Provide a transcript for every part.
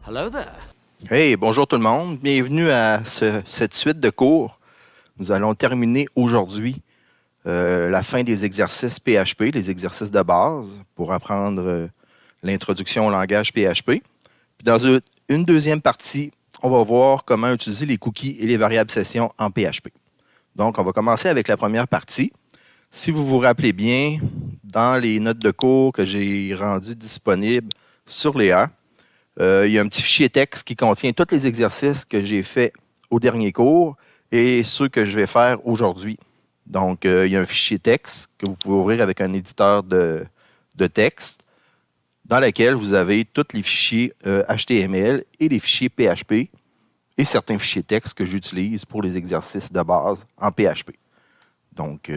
Hello there. Hey, bonjour tout le monde. Bienvenue à cette suite de cours. Nous allons terminer aujourd'hui la fin des exercices PHP, les exercices de base, pour apprendre l'introduction au langage PHP. Puis dans une deuxième partie, on va voir comment utiliser les cookies et les variables sessions en PHP. Donc, on va commencer avec la première partie. Si vous vous rappelez bien, dans les notes de cours que j'ai rendues disponibles sur Léa, il y a un petit fichier texte qui contient tous les exercices que j'ai faits au dernier cours et ceux que je vais faire aujourd'hui. Donc, il y a un fichier texte que vous pouvez ouvrir avec un éditeur de texte dans lequel vous avez tous les fichiers HTML et les fichiers PHP et certains fichiers texte que j'utilise pour les exercices de base en PHP. Donc,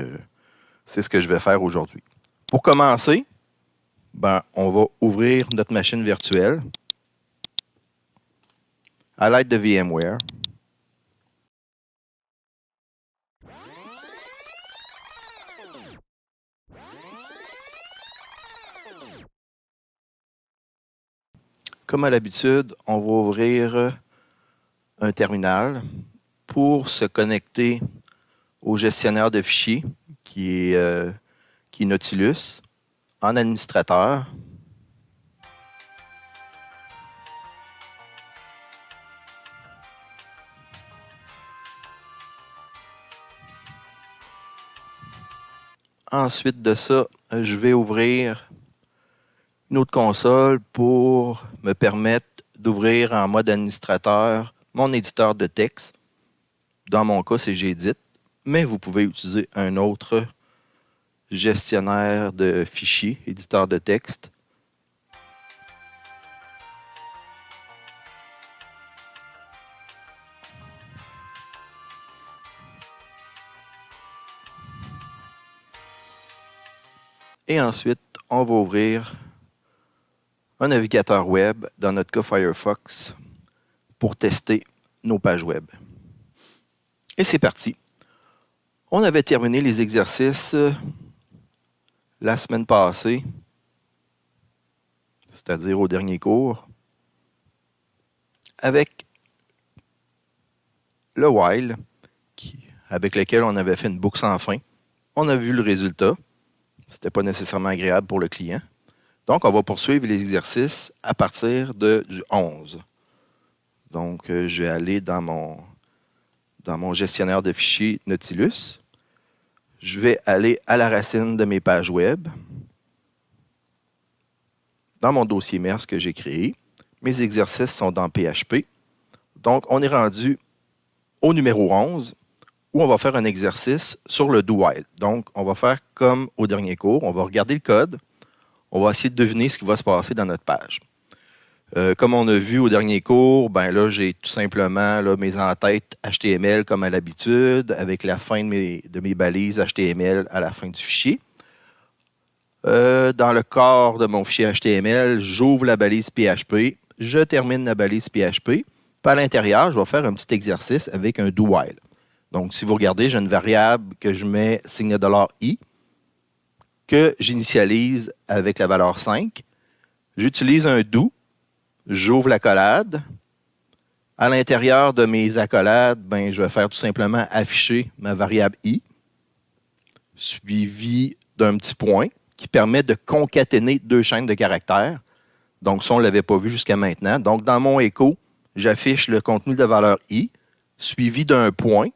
c'est ce que je vais faire aujourd'hui. Pour commencer, on va ouvrir notre machine virtuelle à l'aide de VMware. Comme à l'habitude, on va ouvrir un terminal pour se connecter au gestionnaire de fichiers qui est Nautilus en administrateur. Ensuite de ça, je vais ouvrir une autre console pour me permettre d'ouvrir en mode administrateur mon éditeur de texte. Dans mon cas, c'est Gedit, mais vous pouvez utiliser un autre gestionnaire de fichiers, éditeur de texte. Et ensuite, on va ouvrir un navigateur web, dans notre cas Firefox, pour tester nos pages web. Et c'est parti. On avait terminé les exercices la semaine passée, c'est-à-dire au dernier cours, avec le while, avec lequel on avait fait une boucle sans fin. On a vu le résultat. Ce n'était pas nécessairement agréable pour le client. Donc, on va poursuivre les exercices à partir du 11. Donc, je vais aller dans mon gestionnaire de fichiers Nautilus. Je vais aller à la racine de mes pages web, dans mon dossier MERS que j'ai créé. Mes exercices sont dans PHP. Donc, on est rendu au numéro 11, où on va faire un exercice sur le do-while. Donc, on va faire comme au dernier cours. On va regarder le code. On va essayer de deviner ce qui va se passer dans notre page. Comme on a vu au dernier cours, là, j'ai tout simplement mes en-têtes HTML comme à l'habitude, avec la fin de mes balises HTML à la fin du fichier. Dans le corps de mon fichier HTML, j'ouvre la balise PHP, je termine la balise PHP. Puis à l'intérieur, je vais faire un petit exercice avec un do-while. Donc, si vous regardez, j'ai une variable que je mets $i, que j'initialise avec la valeur 5. J'utilise un do, j'ouvre l'accolade. À l'intérieur de mes accolades, je vais faire tout simplement afficher ma variable i, suivi d'un petit point qui permet de concaténer deux chaînes de caractères. Donc, ça, on ne l'avait pas vu jusqu'à maintenant. Donc, dans mon écho, j'affiche le contenu de valeur i, suivi d'un point.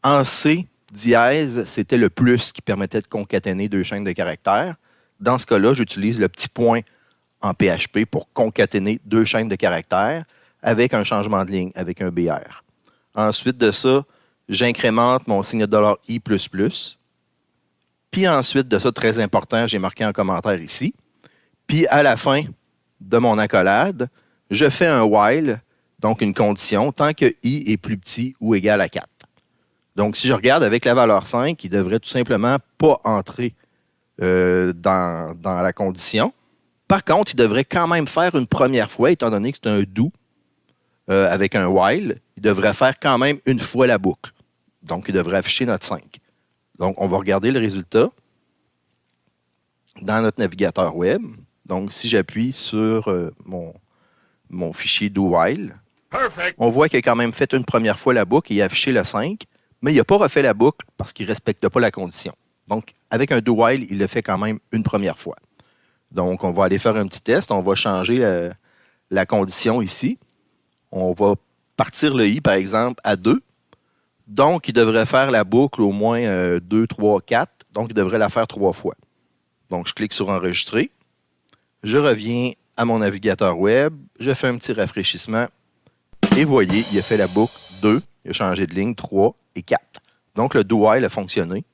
En C, dièse, c'était le plus qui permettait de concaténer deux chaînes de caractères. Dans ce cas-là, j'utilise le petit point en PHP pour concaténer deux chaînes de caractères avec un changement de ligne, avec un BR. Ensuite de ça, j'incrémente mon signe $i++. Puis ensuite de ça, très important, j'ai marqué en commentaire ici. Puis à la fin de mon accolade, je fais un while, donc une condition, tant que i est plus petit ou égal à 4. Donc, si je regarde avec la valeur 5, il ne devrait tout simplement pas entrer dans la condition. Par contre, il devrait quand même faire une première fois, étant donné que c'est un do avec un while, il devrait faire quand même une fois la boucle. Donc, il devrait afficher notre 5. Donc, on va regarder le résultat dans notre navigateur web. Donc, si j'appuie sur mon fichier do-while. On voit qu'il a quand même fait une première fois la boucle et il a affiché le 5, mais il n'a pas refait la boucle parce qu'il ne respecte pas la condition. Donc, avec un do-while, il le fait quand même une première fois. Donc, on va aller faire un petit test. On va changer la condition ici. On va partir le i, par exemple, à 2. Donc, il devrait faire la boucle au moins 2, 3, 4. Donc, il devrait la faire 3 fois. Donc, je clique sur Enregistrer. Je reviens à mon navigateur web. Je fais un petit rafraîchissement. Et voyez, il a fait la boucle 2. Il a changé de ligne 3 et 4. Donc, le do-while a fonctionné.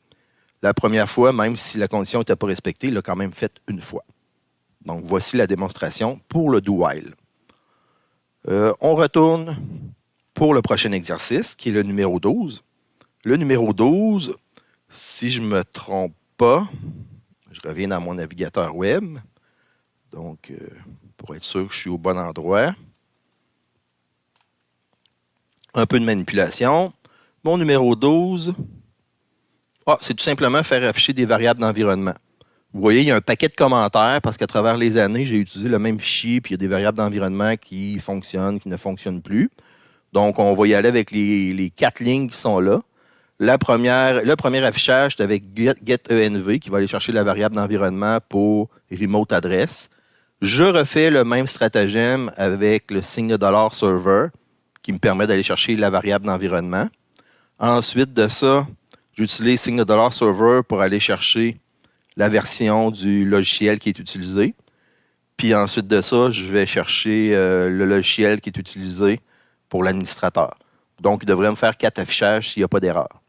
La première fois, même si la condition n'était pas respectée, il l'a quand même fait une fois. Donc, voici la démonstration pour le do-while. On retourne pour le prochain exercice, qui est le numéro 12. Le numéro 12, si je ne me trompe pas, je reviens dans mon navigateur web. Donc, pour être sûr que je suis au bon endroit. Un peu de manipulation. Mon numéro 12, c'est tout simplement faire afficher des variables d'environnement. Vous voyez, il y a un paquet de commentaires parce qu'à travers les années, j'ai utilisé le même fichier, puis il y a des variables d'environnement qui fonctionnent, qui ne fonctionnent plus. Donc, on va y aller avec les 4 lignes qui sont là. Le premier affichage, c'est avec getEnv qui va aller chercher la variable d'environnement pour remote address. Je refais le même stratagème avec le signe $ server qui me permet d'aller chercher la variable d'environnement. Ensuite de ça, j'utilise signe $ server pour aller chercher la version du logiciel qui est utilisé. Puis ensuite de ça, je vais chercher le logiciel qui est utilisé pour l'administrateur. Donc, il devrait me faire 4 affichages s'il n'y a pas d'erreur.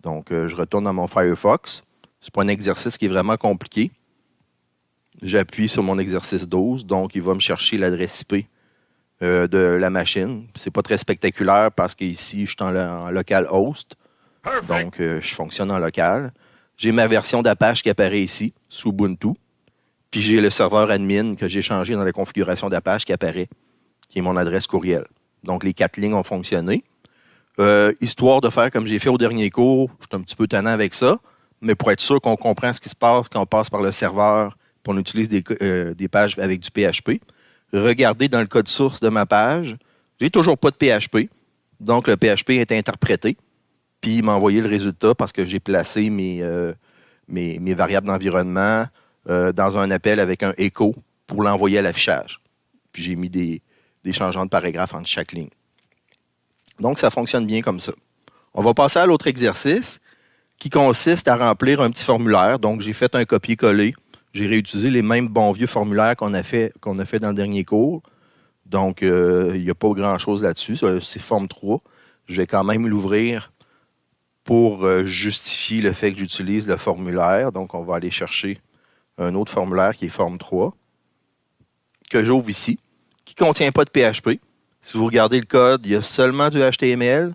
Donc, je retourne dans mon Firefox. Ce n'est pas un exercice qui est vraiment compliqué. J'appuie sur mon exercice 12. Donc, il va me chercher l'adresse IP de la machine. Ce n'est pas très spectaculaire parce qu'ici, je suis en localhost. Donc, je fonctionne en local. J'ai ma version d'Apache qui apparaît ici, sous Ubuntu. Puis, j'ai le serveur admin que j'ai changé dans la configuration d'Apache qui apparaît, qui est mon adresse courriel. Donc, les 4 lignes ont fonctionné. Histoire de faire comme j'ai fait au dernier cours, je suis un petit peu tannant avec ça, mais pour être sûr qu'on comprend ce qui se passe quand on passe par le serveur, puis on utilise des pages avec du PHP. Regardez dans le code source de ma page, j'ai toujours pas de PHP, donc le PHP est interprété, puis il m'a envoyé le résultat parce que j'ai placé mes variables d'environnement dans un appel avec un echo pour l'envoyer à l'affichage. Puis j'ai mis des changements de paragraphe entre chaque ligne. Donc, ça fonctionne bien comme ça. On va passer à l'autre exercice qui consiste à remplir un petit formulaire. Donc, j'ai fait un copier-coller. J'ai réutilisé les mêmes bons vieux formulaires qu'on a fait dans le dernier cours. Donc, il n'y a pas grand-chose là-dessus. C'est forme 3. Je vais quand même l'ouvrir pour justifier le fait que j'utilise le formulaire. Donc, on va aller chercher un autre formulaire qui est forme 3 que j'ouvre ici, qui ne contient pas de PHP. Si vous regardez le code, il y a seulement du HTML.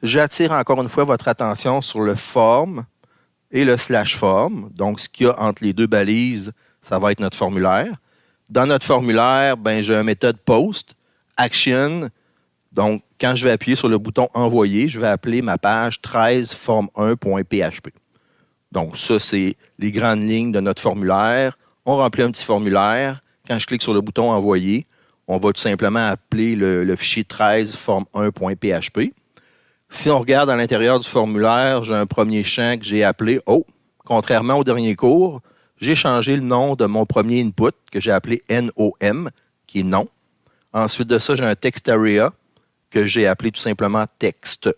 J'attire encore une fois votre attention sur le form et le /form. Donc, ce qu'il y a entre les deux balises, ça va être notre formulaire. Dans notre formulaire, j'ai une méthode post, action. Donc, quand je vais appuyer sur le bouton envoyer, je vais appeler ma page 13 form1.php. Donc, ça, c'est les grandes lignes de notre formulaire. On remplit un petit formulaire. Quand je clique sur le bouton envoyer, on va tout simplement appeler le fichier 13 form1.php. Si on regarde à l'intérieur du formulaire, j'ai un premier champ que j'ai appelé « Oh ». Contrairement au dernier cours, j'ai changé le nom de mon premier input que j'ai appelé « NOM », qui est « non ». Ensuite de ça, j'ai un text area que j'ai appelé tout simplement « texte ».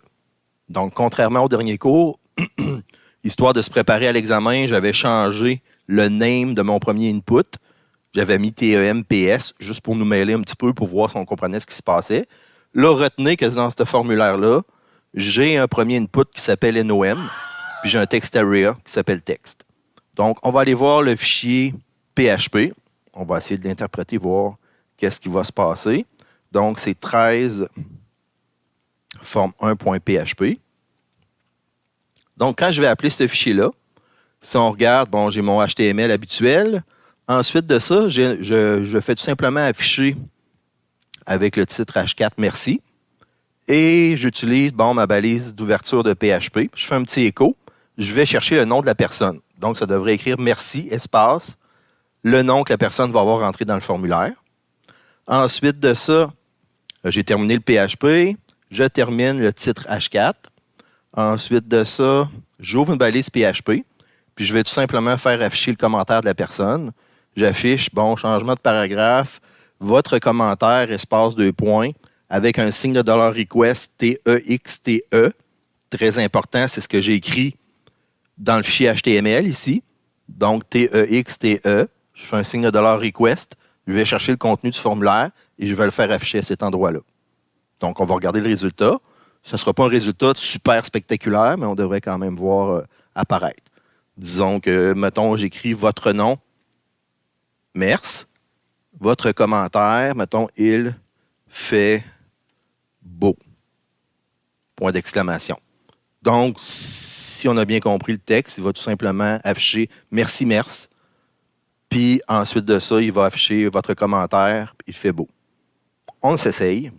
Donc, contrairement au dernier cours, histoire de se préparer à l'examen, j'avais changé le name de mon premier input. J'avais mis TEMPS juste pour nous mêler un petit peu pour voir si on comprenait ce qui se passait. Là, retenez que dans ce formulaire-là, j'ai un premier input qui s'appelle NOM, puis j'ai un text area qui s'appelle texte. Donc, on va aller voir le fichier PHP. On va essayer de l'interpréter, voir qu'est-ce qui va se passer. Donc, c'est 13 form1.php. Donc, quand je vais appeler ce fichier-là, si on regarde, j'ai mon HTML habituel. Ensuite de ça, je fais tout simplement afficher avec le titre H4 merci. Et j'utilise ma balise d'ouverture de PHP. Je fais un petit écho. Je vais chercher le nom de la personne. Donc, ça devrait écrire merci, espace, le nom que la personne va avoir rentré dans le formulaire. Ensuite de ça, j'ai terminé le PHP. Je termine le titre H4. Ensuite de ça, j'ouvre une balise PHP. Puis je vais tout simplement faire afficher le commentaire de la personne. J'affiche, bon, changement de paragraphe, votre commentaire, espace 2 points, avec un signe de $request, TEXTE. Très important, c'est ce que j'ai écrit dans le fichier HTML ici. Donc, TEXTE. Je fais un signe de $request. Je vais chercher le contenu du formulaire et je vais le faire afficher à cet endroit-là. Donc, on va regarder le résultat. Ce ne sera pas un résultat super spectaculaire, mais on devrait quand même voir apparaître. Disons que, mettons, j'écris votre nom, Mers, votre commentaire, mettons, il fait beau. Point d'exclamation. Donc, si on a bien compris le texte, il va tout simplement afficher merci, Mers. Puis ensuite de ça, il va afficher votre commentaire, il fait beau. On s'essaye.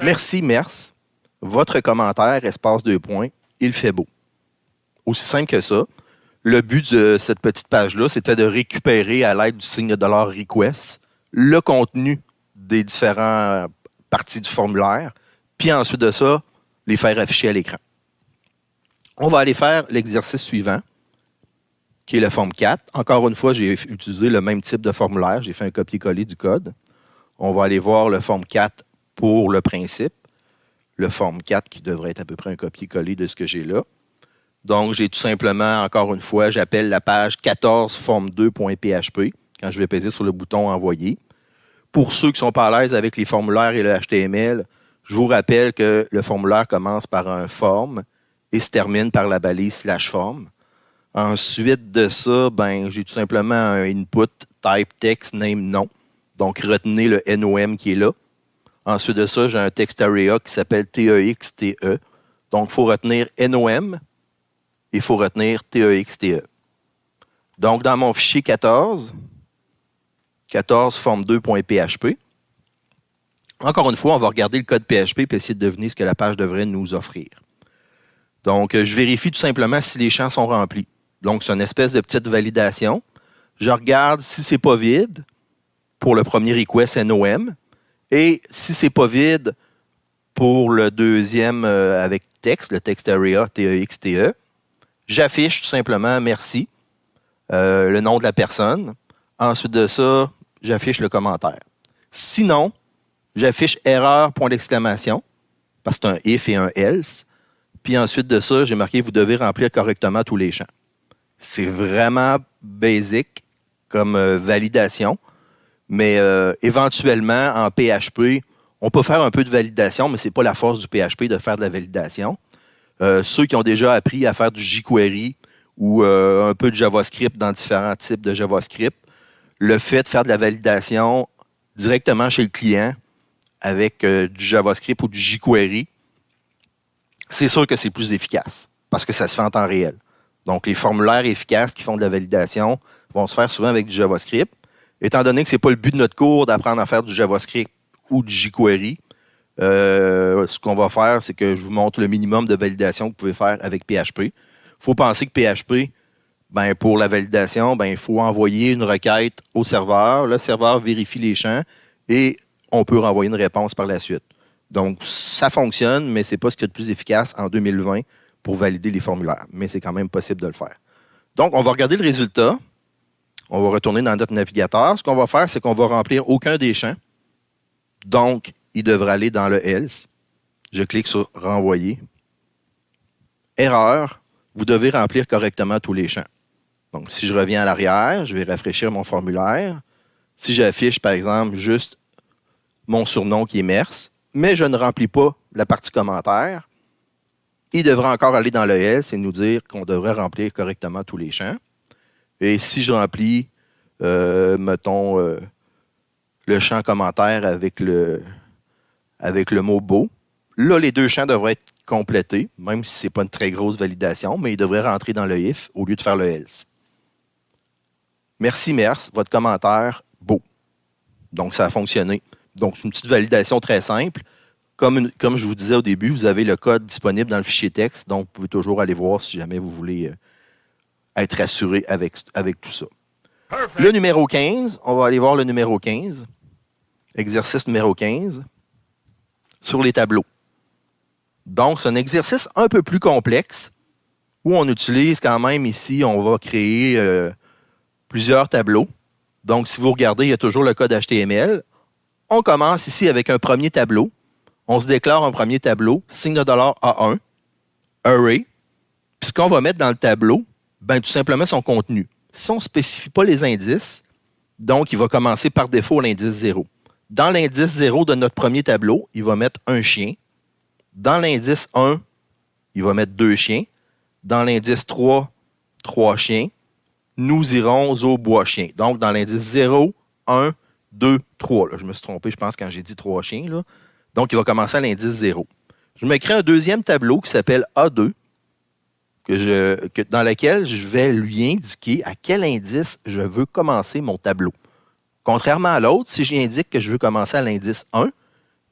Merci, Mers. Votre commentaire, espace 2 points, il fait beau. Aussi simple que ça. Le but de cette petite page-là, c'était de récupérer à l'aide du signe de $request le contenu des différentes parties du formulaire, puis ensuite de ça, les faire afficher à l'écran. On va aller faire l'exercice suivant, qui est le forme 4. Encore une fois, j'ai utilisé le même type de formulaire. J'ai fait un copier-coller du code. On va aller voir le forme 4 pour le principe. Le forme 4 qui devrait être à peu près un copier-coller de ce que j'ai là. Donc, j'ai tout simplement, encore une fois, j'appelle la page 14 forme2.php quand je vais peser sur le bouton « Envoyer ». Pour ceux qui ne sont pas à l'aise avec les formulaires et le HTML, je vous rappelle que le formulaire commence par un form et se termine par la balise /form. Ensuite de ça, j'ai tout simplement un input type text name nom. Donc, retenez le NOM qui est là. Ensuite de ça, j'ai un text area qui s'appelle TEXTE. Donc, il faut retenir NOM. Il faut retenir TEXTE. Donc, dans mon fichier 14 forme2.php, encore une fois, on va regarder le code PHP et essayer de deviner ce que la page devrait nous offrir. Donc, je vérifie tout simplement si les champs sont remplis. Donc, c'est une espèce de petite validation. Je regarde si c'est pas vide pour le premier request NOM et si c'est pas vide pour le deuxième avec texte, le text area TEXTE. J'affiche tout simplement « Merci », le nom de la personne. Ensuite de ça, j'affiche le commentaire. Sinon, j'affiche « Erreur », point d'exclamation, parce que c'est un « if » et un « else ». Puis ensuite de ça, j'ai marqué « Vous devez remplir correctement tous les champs ». C'est vraiment basic comme validation, mais éventuellement, en PHP, on peut faire un peu de validation, mais ce n'est pas la force du PHP de faire de la validation. Ceux qui ont déjà appris à faire du jQuery ou un peu de JavaScript dans différents types de JavaScript, le fait de faire de la validation directement chez le client avec du JavaScript ou du jQuery, c'est sûr que c'est plus efficace parce que ça se fait en temps réel. Donc, les formulaires efficaces qui font de la validation vont se faire souvent avec du JavaScript. Étant donné que ce n'est pas le but de notre cours d'apprendre à faire du JavaScript ou du jQuery, ce qu'on va faire, c'est que je vous montre le minimum de validation que vous pouvez faire avec PHP. Il faut penser que PHP, pour la validation, il faut envoyer une requête au serveur. Le serveur vérifie les champs et on peut renvoyer une réponse par la suite. Donc, ça fonctionne, mais ce n'est pas ce qui est le plus efficace en 2020 pour valider les formulaires. Mais c'est quand même possible de le faire. Donc, on va regarder le résultat. On va retourner dans notre navigateur. Ce qu'on va faire, c'est qu'on va remplir aucun des champs. Donc, il devrait aller dans le else. Je clique sur renvoyer. Erreur, vous devez remplir correctement tous les champs. Donc, si je reviens à l'arrière, je vais rafraîchir mon formulaire. Si j'affiche, par exemple, juste mon surnom qui est Mers, mais je ne remplis pas la partie commentaire, il devrait encore aller dans le else et nous dire qu'on devrait remplir correctement tous les champs. Et si je remplis, mettons, le champ commentaire avec le mot « beau », là, les deux champs devraient être complétés, même si ce n'est pas une très grosse validation, mais ils devraient rentrer dans le « if » au lieu de faire le « else ». Merci, Mers, votre commentaire « beau ». Donc, ça a fonctionné. Donc, c'est une petite validation très simple. Comme je vous disais au début, vous avez le code disponible dans le fichier texte, donc vous pouvez toujours aller voir si jamais vous voulez être assuré avec tout ça. Perfect. Le numéro 15, on va aller voir le numéro 15. Exercice numéro 15, sur les tableaux. Donc, c'est un exercice un peu plus complexe où on utilise quand même ici, on va créer plusieurs tableaux. Donc, si vous regardez, il y a toujours le code HTML. On commence ici avec un premier tableau. On se déclare un premier tableau, signe de dollar A1, array. Puis ce qu'on va mettre dans le tableau, ben, tout simplement son contenu. Si on ne spécifie pas les indices, donc il va commencer par défaut l'indice 0. Dans l'indice 0 de notre premier tableau, il va mettre un chien. Dans l'indice 1, il va mettre 2 chiens. Dans l'indice 3, 3 chiens. Nous irons au bois chien. Donc, dans l'indice 0, 1, 2, 3. Là, je me suis trompé, je pense, quand j'ai dit 3 chiens. Là. Donc, il va commencer à l'indice 0. Je me crée un deuxième tableau qui s'appelle A2, dans lequel je vais lui indiquer à quel indice je veux commencer mon tableau. Contrairement à l'autre, si j'indique que je veux commencer à l'indice 1,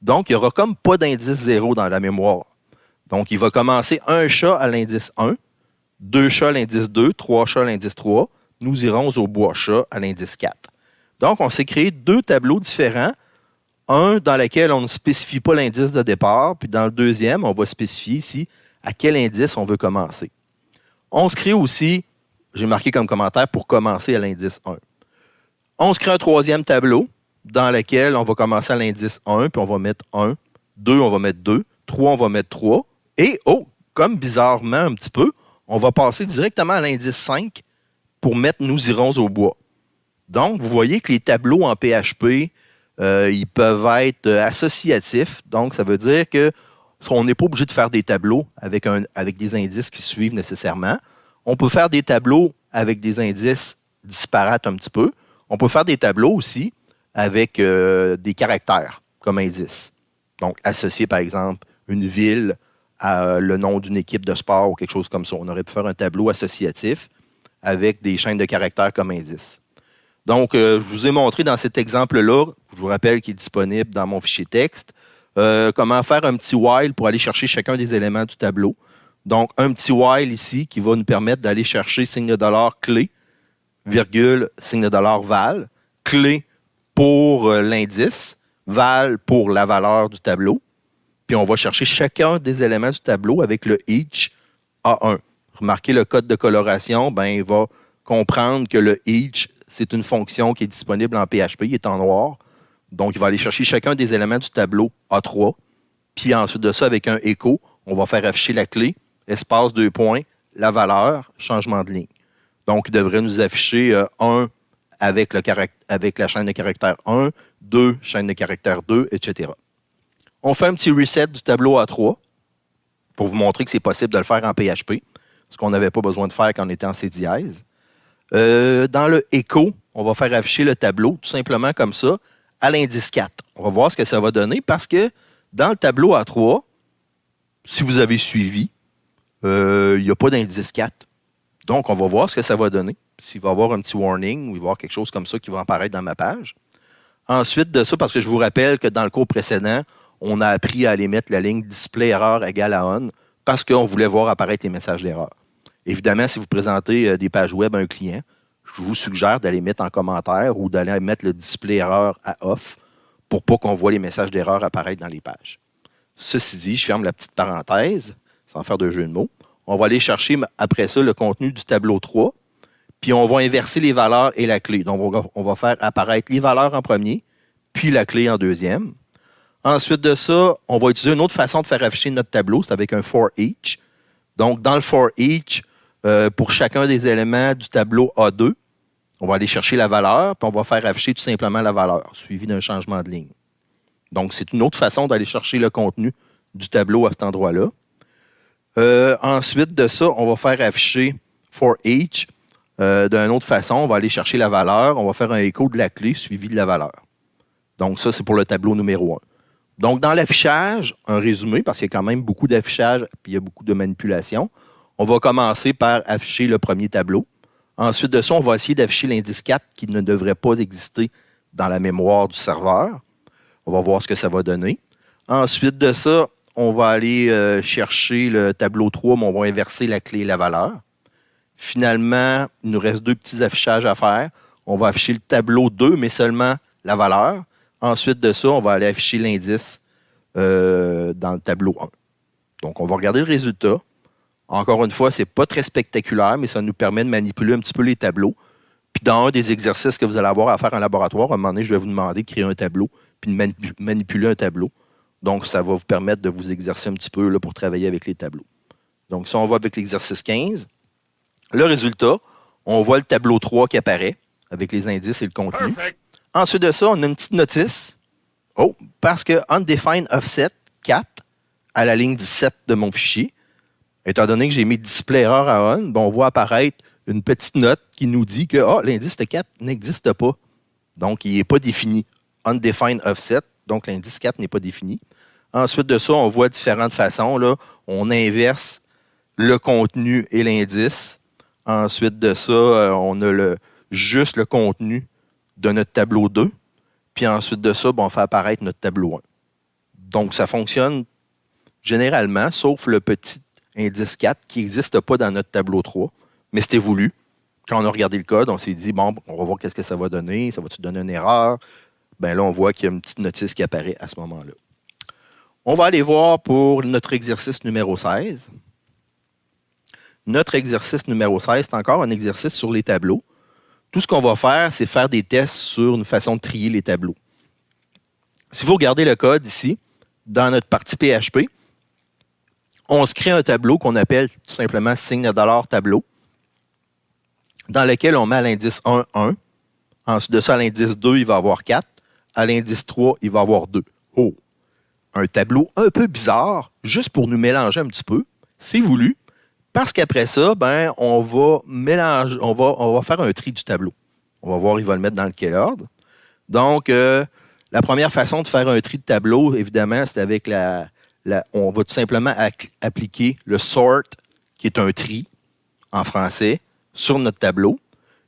donc il n'y aura comme pas d'indice 0 dans la mémoire. Donc, il va commencer un chat à l'indice 1, 2 chats à l'indice 2, 3 chats à l'indice 3. Nous irons au bois chat à l'indice 4. Donc, on s'est créé 2 tableaux différents. Un dans lequel on ne spécifie pas l'indice de départ, puis dans le deuxième, on va spécifier ici à quel indice on veut commencer. On se crée aussi, j'ai marqué comme commentaire, pour commencer à l'indice 1. On se crée un troisième tableau dans lequel on va commencer à l'indice 1, puis on va mettre 1, 2, on va mettre 2, 3, on va mettre 3, et, comme bizarrement un petit peu, on va passer directement à l'indice 5 pour mettre nous irons au bois. Donc, vous voyez que les tableaux en PHP, ils peuvent être associatifs. Donc, ça veut dire qu'on n'est pas obligé de faire des tableaux avec des indices qui suivent nécessairement. On peut faire des tableaux avec des indices disparates un petit peu. On peut faire des tableaux aussi avec des caractères comme indice. Donc, associer, par exemple, une ville à le nom d'une équipe de sport ou quelque chose comme ça. On aurait pu faire un tableau associatif avec des chaînes de caractères comme indice. Donc, je vous ai montré dans cet exemple-là, je vous rappelle qu'il est disponible dans mon fichier texte, comment faire un petit while pour aller chercher chacun des éléments du tableau. Donc, un petit while ici qui va nous permettre d'aller chercher signe de dollar clé, virgule, signe de dollar val, clé pour l'indice, val pour la valeur du tableau. Puis, on va chercher chacun des éléments du tableau avec le each A1. Remarquez le code de coloration, ben, il va comprendre que le each, c'est une fonction qui est disponible en PHP, il est en noir. Donc, il va aller chercher chacun des éléments du tableau A3. Puis ensuite de ça, avec un echo, on va faire afficher la clé, espace 2 points, la valeur, changement de ligne. Donc, il devrait nous afficher 1 avec la chaîne de caractère 1, 2, chaîne de caractère 2, etc. On fait un petit reset du tableau A3 pour vous montrer que c'est possible de le faire en PHP, ce qu'on n'avait pas besoin de faire quand on était en C dièse. Dans le echo, on va faire afficher le tableau, tout simplement comme ça, à l'indice 4. On va voir ce que ça va donner parce que dans le tableau A3, si vous avez suivi, il n'y a pas d'indice 4. Donc, on va voir ce que ça va donner. S'il va y avoir un petit warning ou il va y avoir quelque chose comme ça qui va apparaître dans ma page. Ensuite de ça, parce que je vous rappelle que dans le cours précédent, on a appris à aller mettre la ligne display erreur égale à on parce qu'on voulait voir apparaître les messages d'erreur. Évidemment, si vous présentez des pages web à un client, je vous suggère d'aller mettre en commentaire ou d'aller mettre le display erreur à off pour pas qu'on voit les messages d'erreur apparaître dans les pages. Ceci dit, je ferme la petite parenthèse, sans faire de jeu de mots. On va aller chercher après ça le contenu du tableau 3, puis on va inverser les valeurs et la clé. Donc, on va faire apparaître les valeurs en premier, puis la clé en deuxième. Ensuite de ça, on va utiliser une autre façon de faire afficher notre tableau, c'est avec un for each. Donc, dans le for each, pour chacun des éléments du tableau A2, on va aller chercher la valeur, puis on va faire afficher tout simplement la valeur, suivi d'un changement de ligne. Donc, c'est une autre façon d'aller chercher le contenu du tableau à cet endroit-là. Ensuite de ça, on va faire afficher for each. D'une autre façon, on va aller chercher la valeur, on va faire un écho de la clé suivi de la valeur. Donc, ça, c'est pour le tableau numéro 1. Donc, dans l'affichage, un résumé, parce qu'il y a quand même beaucoup d'affichage puis il y a beaucoup de manipulation, on va commencer par afficher le premier tableau. Ensuite de ça, on va essayer d'afficher l'indice 4 qui ne devrait pas exister dans la mémoire du serveur. On va voir ce que ça va donner. Ensuite de ça, on va aller chercher le tableau 3, mais on va inverser la clé et la valeur. Finalement, il nous reste 2 petits affichages à faire. On va afficher le tableau 2, mais seulement la valeur. Ensuite de ça, on va aller afficher l'indice dans le tableau 1. Donc, on va regarder le résultat. Encore une fois, ce n'est pas très spectaculaire, mais ça nous permet de manipuler un petit peu les tableaux. Puis dans un des exercices que vous allez avoir à faire en laboratoire, à un moment donné, je vais vous demander de créer un tableau puis de manipuler un tableau. Donc, ça va vous permettre de vous exercer un petit peu là, pour travailler avec les tableaux. Donc, si on va avec l'exercice 15, le résultat, on voit le tableau 3 qui apparaît avec les indices et le contenu. Perfect. Ensuite de ça, on a une petite notice. Oh, parce que Undefined Offset 4 à la ligne 17 de mon fichier, étant donné que j'ai mis Display Error à on, on voit apparaître une petite note qui nous dit que l'indice 4 n'existe pas. Donc, il n'est pas défini. Undefined Offset, donc l'indice 4 n'est pas défini. Ensuite de ça, on voit différentes façons. Là. On inverse le contenu et l'indice. Ensuite de ça, on a juste le contenu de notre tableau 2. Puis ensuite de ça, on fait apparaître notre tableau 1. Donc, ça fonctionne généralement, sauf le petit indice 4 qui n'existe pas dans notre tableau 3, mais c'était voulu. Quand on a regardé le code, on s'est dit, on va voir qu'est-ce que ça va donner. Ça va-tu donner une erreur? Bien là, on voit qu'il y a une petite notice qui apparaît à ce moment-là. On va aller voir pour notre exercice numéro 16. Notre exercice numéro 16, c'est encore un exercice sur les tableaux. Tout ce qu'on va faire, c'est faire des tests sur une façon de trier les tableaux. Si vous regardez le code ici, dans notre partie PHP, on se crée un tableau qu'on appelle tout simplement signe $ tableau, dans lequel on met à l'indice 1, 1. Ensuite de ça, à l'indice 2, il va avoir 4. À l'indice 3, il va avoir 2. Oh! Un tableau un peu bizarre, juste pour nous mélanger un petit peu. C'est voulu. Parce qu'après ça, on va mélanger, on va faire un tri du tableau. On va voir, il va le mettre dans quel ordre. Donc, la première façon de faire un tri de tableau, évidemment, c'est avec on va tout simplement appliquer le sort, qui est un tri en français, sur notre tableau.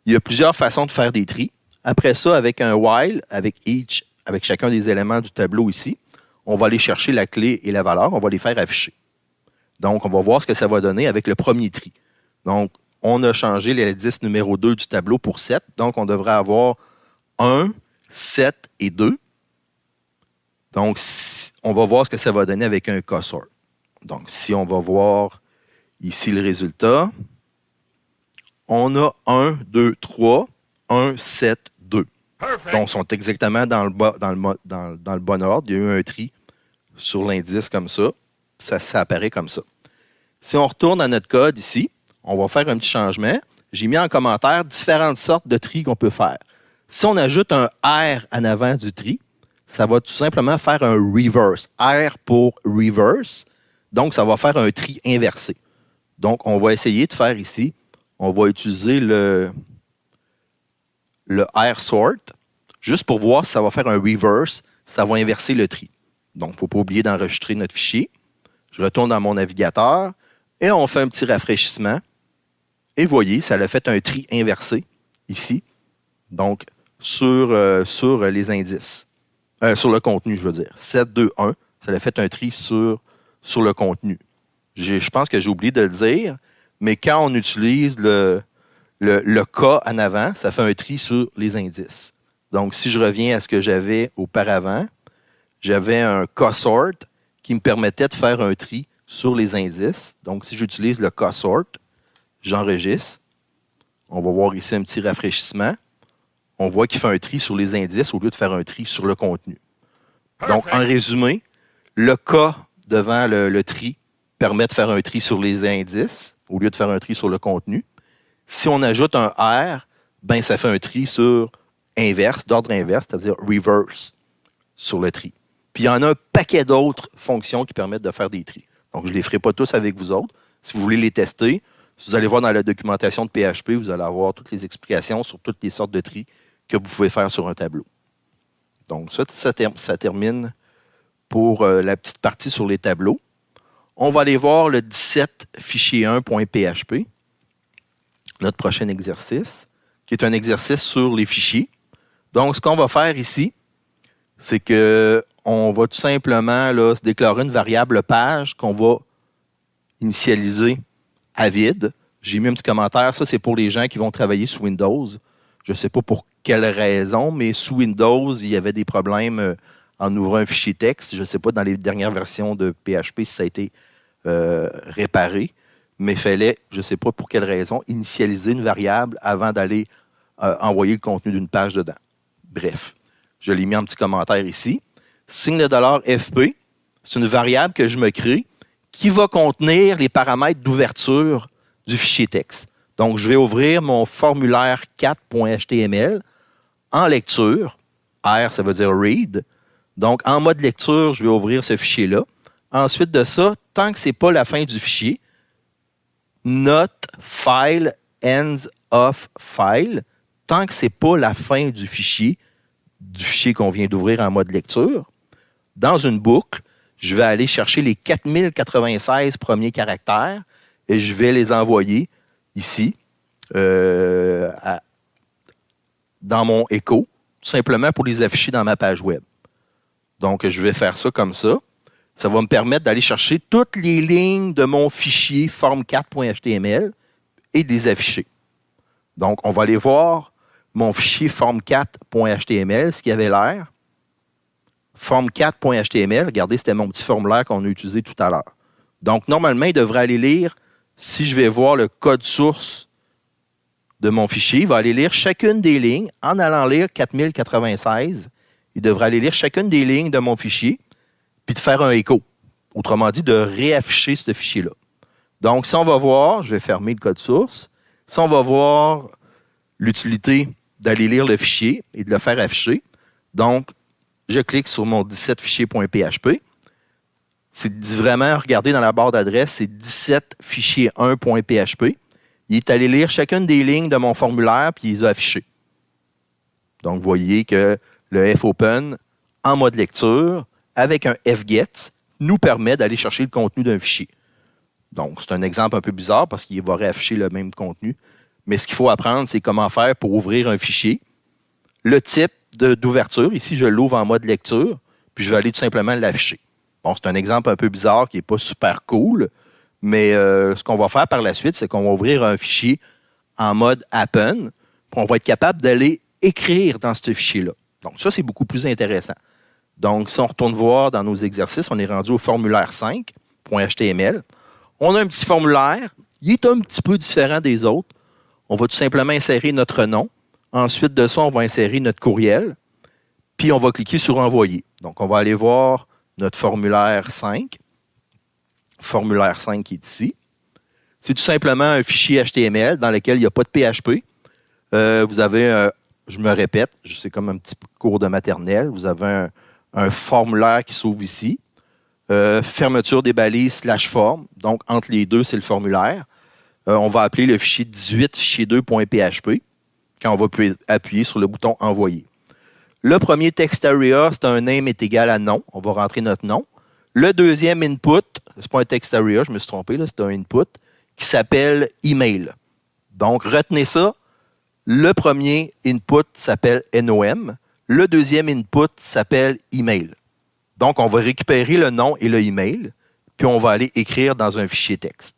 Il y a plusieurs façons de faire des tris. Après ça, avec un while, avec chacun des éléments du tableau ici, on va aller chercher la clé et la valeur, on va les faire afficher. Donc, on va voir ce que ça va donner avec le premier tri. Donc, on a changé l'indice numéro 2 du tableau pour 7. Donc, on devrait avoir 1, 7 et 2. Donc, on va voir ce que ça va donner avec un K-sort. Donc, si on va voir ici le résultat, on a 1, 2, 3, 1, 7, 2. Perfect. Donc, ils sont exactement dans le bon ordre. Il y a eu un tri sur l'indice comme ça. Ça apparaît comme ça. Si on retourne à notre code ici, on va faire un petit changement. J'ai mis en commentaire différentes sortes de tri qu'on peut faire. Si on ajoute un R en avant du tri, ça va tout simplement faire un reverse. R pour reverse. Donc, ça va faire un tri inversé. Donc, on va essayer de faire ici, on va utiliser le R sort, juste pour voir si ça va faire un reverse, ça va inverser le tri. Donc, il ne faut pas oublier d'enregistrer notre fichier. Je retourne dans mon navigateur et on fait un petit rafraîchissement. Et vous voyez, ça a fait un tri inversé ici. Donc, sur les indices. Sur le contenu, je veux dire. 7, 2, 1, ça a fait un tri sur le contenu. Je pense que j'ai oublié de le dire, mais quand on utilise le K en avant, ça fait un tri sur les indices. Donc, si je reviens à ce que j'avais auparavant, j'avais un K-sort qui me permettait de faire un tri sur les indices. Donc, si j'utilise le K-sort, j'enregistre. On va voir ici un petit rafraîchissement. On voit qu'il fait un tri sur les indices au lieu de faire un tri sur le contenu. Donc, en résumé, le K devant le tri permet de faire un tri sur les indices au lieu de faire un tri sur le contenu. Si on ajoute un R, ça fait un tri sur inverse, d'ordre inverse, c'est-à-dire reverse sur le tri. Puis, il y en a un paquet d'autres fonctions qui permettent de faire des tris. Donc, je ne les ferai pas tous avec vous autres. Si vous voulez les tester, vous allez voir dans la documentation de PHP, vous allez avoir toutes les explications sur toutes les sortes de tris que vous pouvez faire sur un tableau. Donc, ça termine pour la petite partie sur les tableaux. On va aller voir le 17 fichier 1.php, notre prochain exercice, qui est un exercice sur les fichiers. Donc, ce qu'on va faire ici, c'est qu'on va tout simplement se déclarer une variable page qu'on va initialiser à vide. J'ai mis un petit commentaire. Ça, c'est pour les gens qui vont travailler sous Windows. Je ne sais pas pour quelle raison, mais sous Windows, il y avait des problèmes en ouvrant un fichier texte. Je ne sais pas dans les dernières versions de PHP si ça a été réparé, mais il fallait, je ne sais pas pour quelle raison, initialiser une variable avant d'aller envoyer le contenu d'une page dedans. Bref, je l'ai mis en petit commentaire ici. Signe de $FP, c'est une variable que je me crée qui va contenir les paramètres d'ouverture du fichier texte. Donc, je vais ouvrir mon formulaire 4.html en lecture. R, ça veut dire read. Donc, en mode lecture, je vais ouvrir ce fichier-là. Ensuite de ça, tant que ce n'est pas la fin du fichier, not file ends of file, tant que ce n'est pas la fin du fichier qu'on vient d'ouvrir en mode lecture, dans une boucle, je vais aller chercher les 4096 premiers caractères et je vais les envoyer ici, dans mon echo, tout simplement pour les afficher dans ma page web. Donc, je vais faire ça comme ça. Ça va me permettre d'aller chercher toutes les lignes de mon fichier form4.html et de les afficher. Donc, on va aller voir mon fichier form4.html, ce qui avait l'air. Form4.html, regardez, c'était mon petit formulaire qu'on a utilisé tout à l'heure. Donc, normalement, il devrait aller lire, si je vais voir le code source de mon fichier, il va aller lire chacune des lignes. En allant lire 4096, il devrait aller lire chacune des lignes de mon fichier, puis de faire un écho. Autrement dit, de réafficher ce fichier-là. Donc, si on va voir, je vais fermer le code source. Si on va voir l'utilité d'aller lire le fichier et de le faire afficher, donc, je clique sur mon 17 fichier.php. C'est vraiment, regardez dans la barre d'adresse, c'est 17 fichier 1.php. Il est allé lire chacune des lignes de mon formulaire puis il les a affichées. Donc, vous voyez que le fopen, en mode lecture, avec un fget, nous permet d'aller chercher le contenu d'un fichier. Donc, c'est un exemple un peu bizarre parce qu'il va réafficher le même contenu. Mais ce qu'il faut apprendre, c'est comment faire pour ouvrir un fichier. Le type d'ouverture, ici, je l'ouvre en mode lecture, puis je vais aller tout simplement l'afficher. Bon, c'est un exemple un peu bizarre qui n'est pas super cool, mais ce qu'on va faire par la suite, c'est qu'on va ouvrir un fichier en mode happen, puis on va être capable d'aller écrire dans ce fichier-là. Donc, ça, c'est beaucoup plus intéressant. Donc, si on retourne voir dans nos exercices, on est rendu au formulaire 5.html. On a un petit formulaire. Il est un petit peu différent des autres. On va tout simplement insérer notre nom. Ensuite de ça, on va insérer notre courriel. Puis, on va cliquer sur « Envoyer ». Donc, on va aller voir notre formulaire 5. Formulaire 5 qui est ici. C'est tout simplement un fichier HTML dans lequel il n'y a pas de PHP. Vous avez, je me répète, c'est comme un petit cours de maternelle. Vous avez un formulaire qui s'ouvre ici. Fermeture des balises /form. Donc, entre les deux, c'est le formulaire. On va appeler le fichier 18 fichier2.php quand on va appuyer sur le bouton « Envoyer ». Le premier text area, c'est un name est égal à nom. On va rentrer notre nom. Le deuxième input, ce n'est pas un text area, je me suis trompé, là, c'est un input, qui s'appelle email. Donc, retenez ça. Le premier input s'appelle nom. Le deuxième input s'appelle email. Donc, on va récupérer le nom et le email, puis on va aller écrire dans un fichier texte.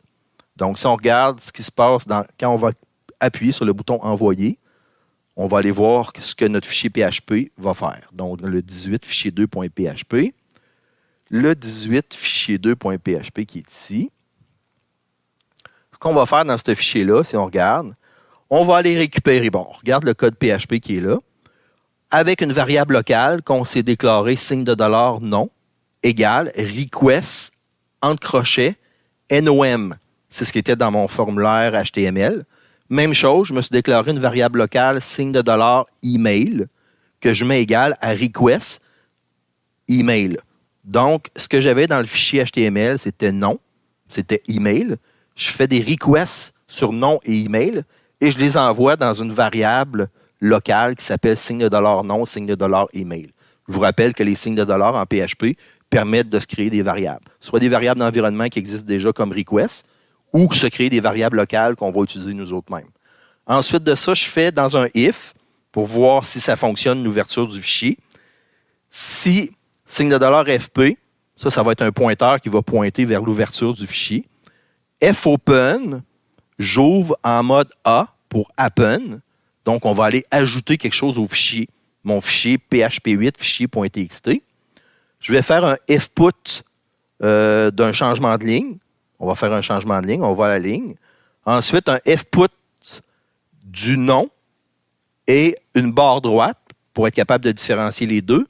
Donc, si on regarde ce qui se passe quand on va appuyer sur le bouton « Envoyer », on va aller voir ce que notre fichier PHP va faire. Donc, le 18 fichier2.php. Le 18 fichier2.php qui est ici. Ce qu'on va faire dans ce fichier-là, si on regarde, on va aller récupérer, bon, on regarde le code PHP qui est là, avec une variable locale qu'on s'est déclaré signe de $ non, égale request, entre crochets, nom. C'est ce qui était dans mon formulaire HTML. Même chose, je me suis déclaré une variable locale signe de $ email que je mets égal à request email. Donc, ce que j'avais dans le fichier HTML, c'était nom, c'était email. Je fais des requests sur nom et email et je les envoie dans une variable locale qui s'appelle signe de $ non, signe de $ email. Je vous rappelle que les signes de $ en PHP permettent de se créer des variables. Soit des variables d'environnement qui existent déjà comme request, ou se créer des variables locales qu'on va utiliser nous autres mêmes. Ensuite de ça, je fais dans un if pour voir si ça fonctionne l'ouverture du fichier. Si signe de $ FP, ça va être un pointeur qui va pointer vers l'ouverture du fichier. Fopen, j'ouvre en mode A pour happen. Donc, on va aller ajouter quelque chose au fichier. Mon fichier PHP8, fichier.txt. Je vais faire un fput d'un changement de ligne. On va faire un changement de ligne, on va à la ligne. Ensuite, un fput du nom et une barre droite pour être capable de différencier les deux.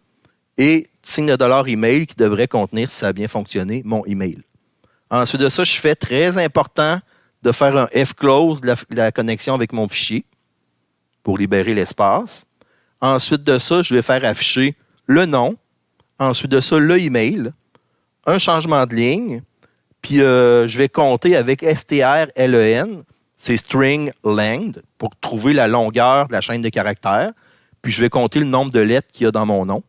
Et signe de dollar email qui devrait contenir, si ça a bien fonctionné, mon email. Ensuite de ça, je fais très important de faire un fclose de la connexion avec mon fichier pour libérer l'espace. Ensuite de ça, je vais faire afficher le nom. Ensuite de ça, le email, un changement de ligne, puis je vais compter avec strlen, c'est string length, pour trouver la longueur de la chaîne de caractères. Puis je vais compter le nombre de lettres qu'il y a dans mon nom.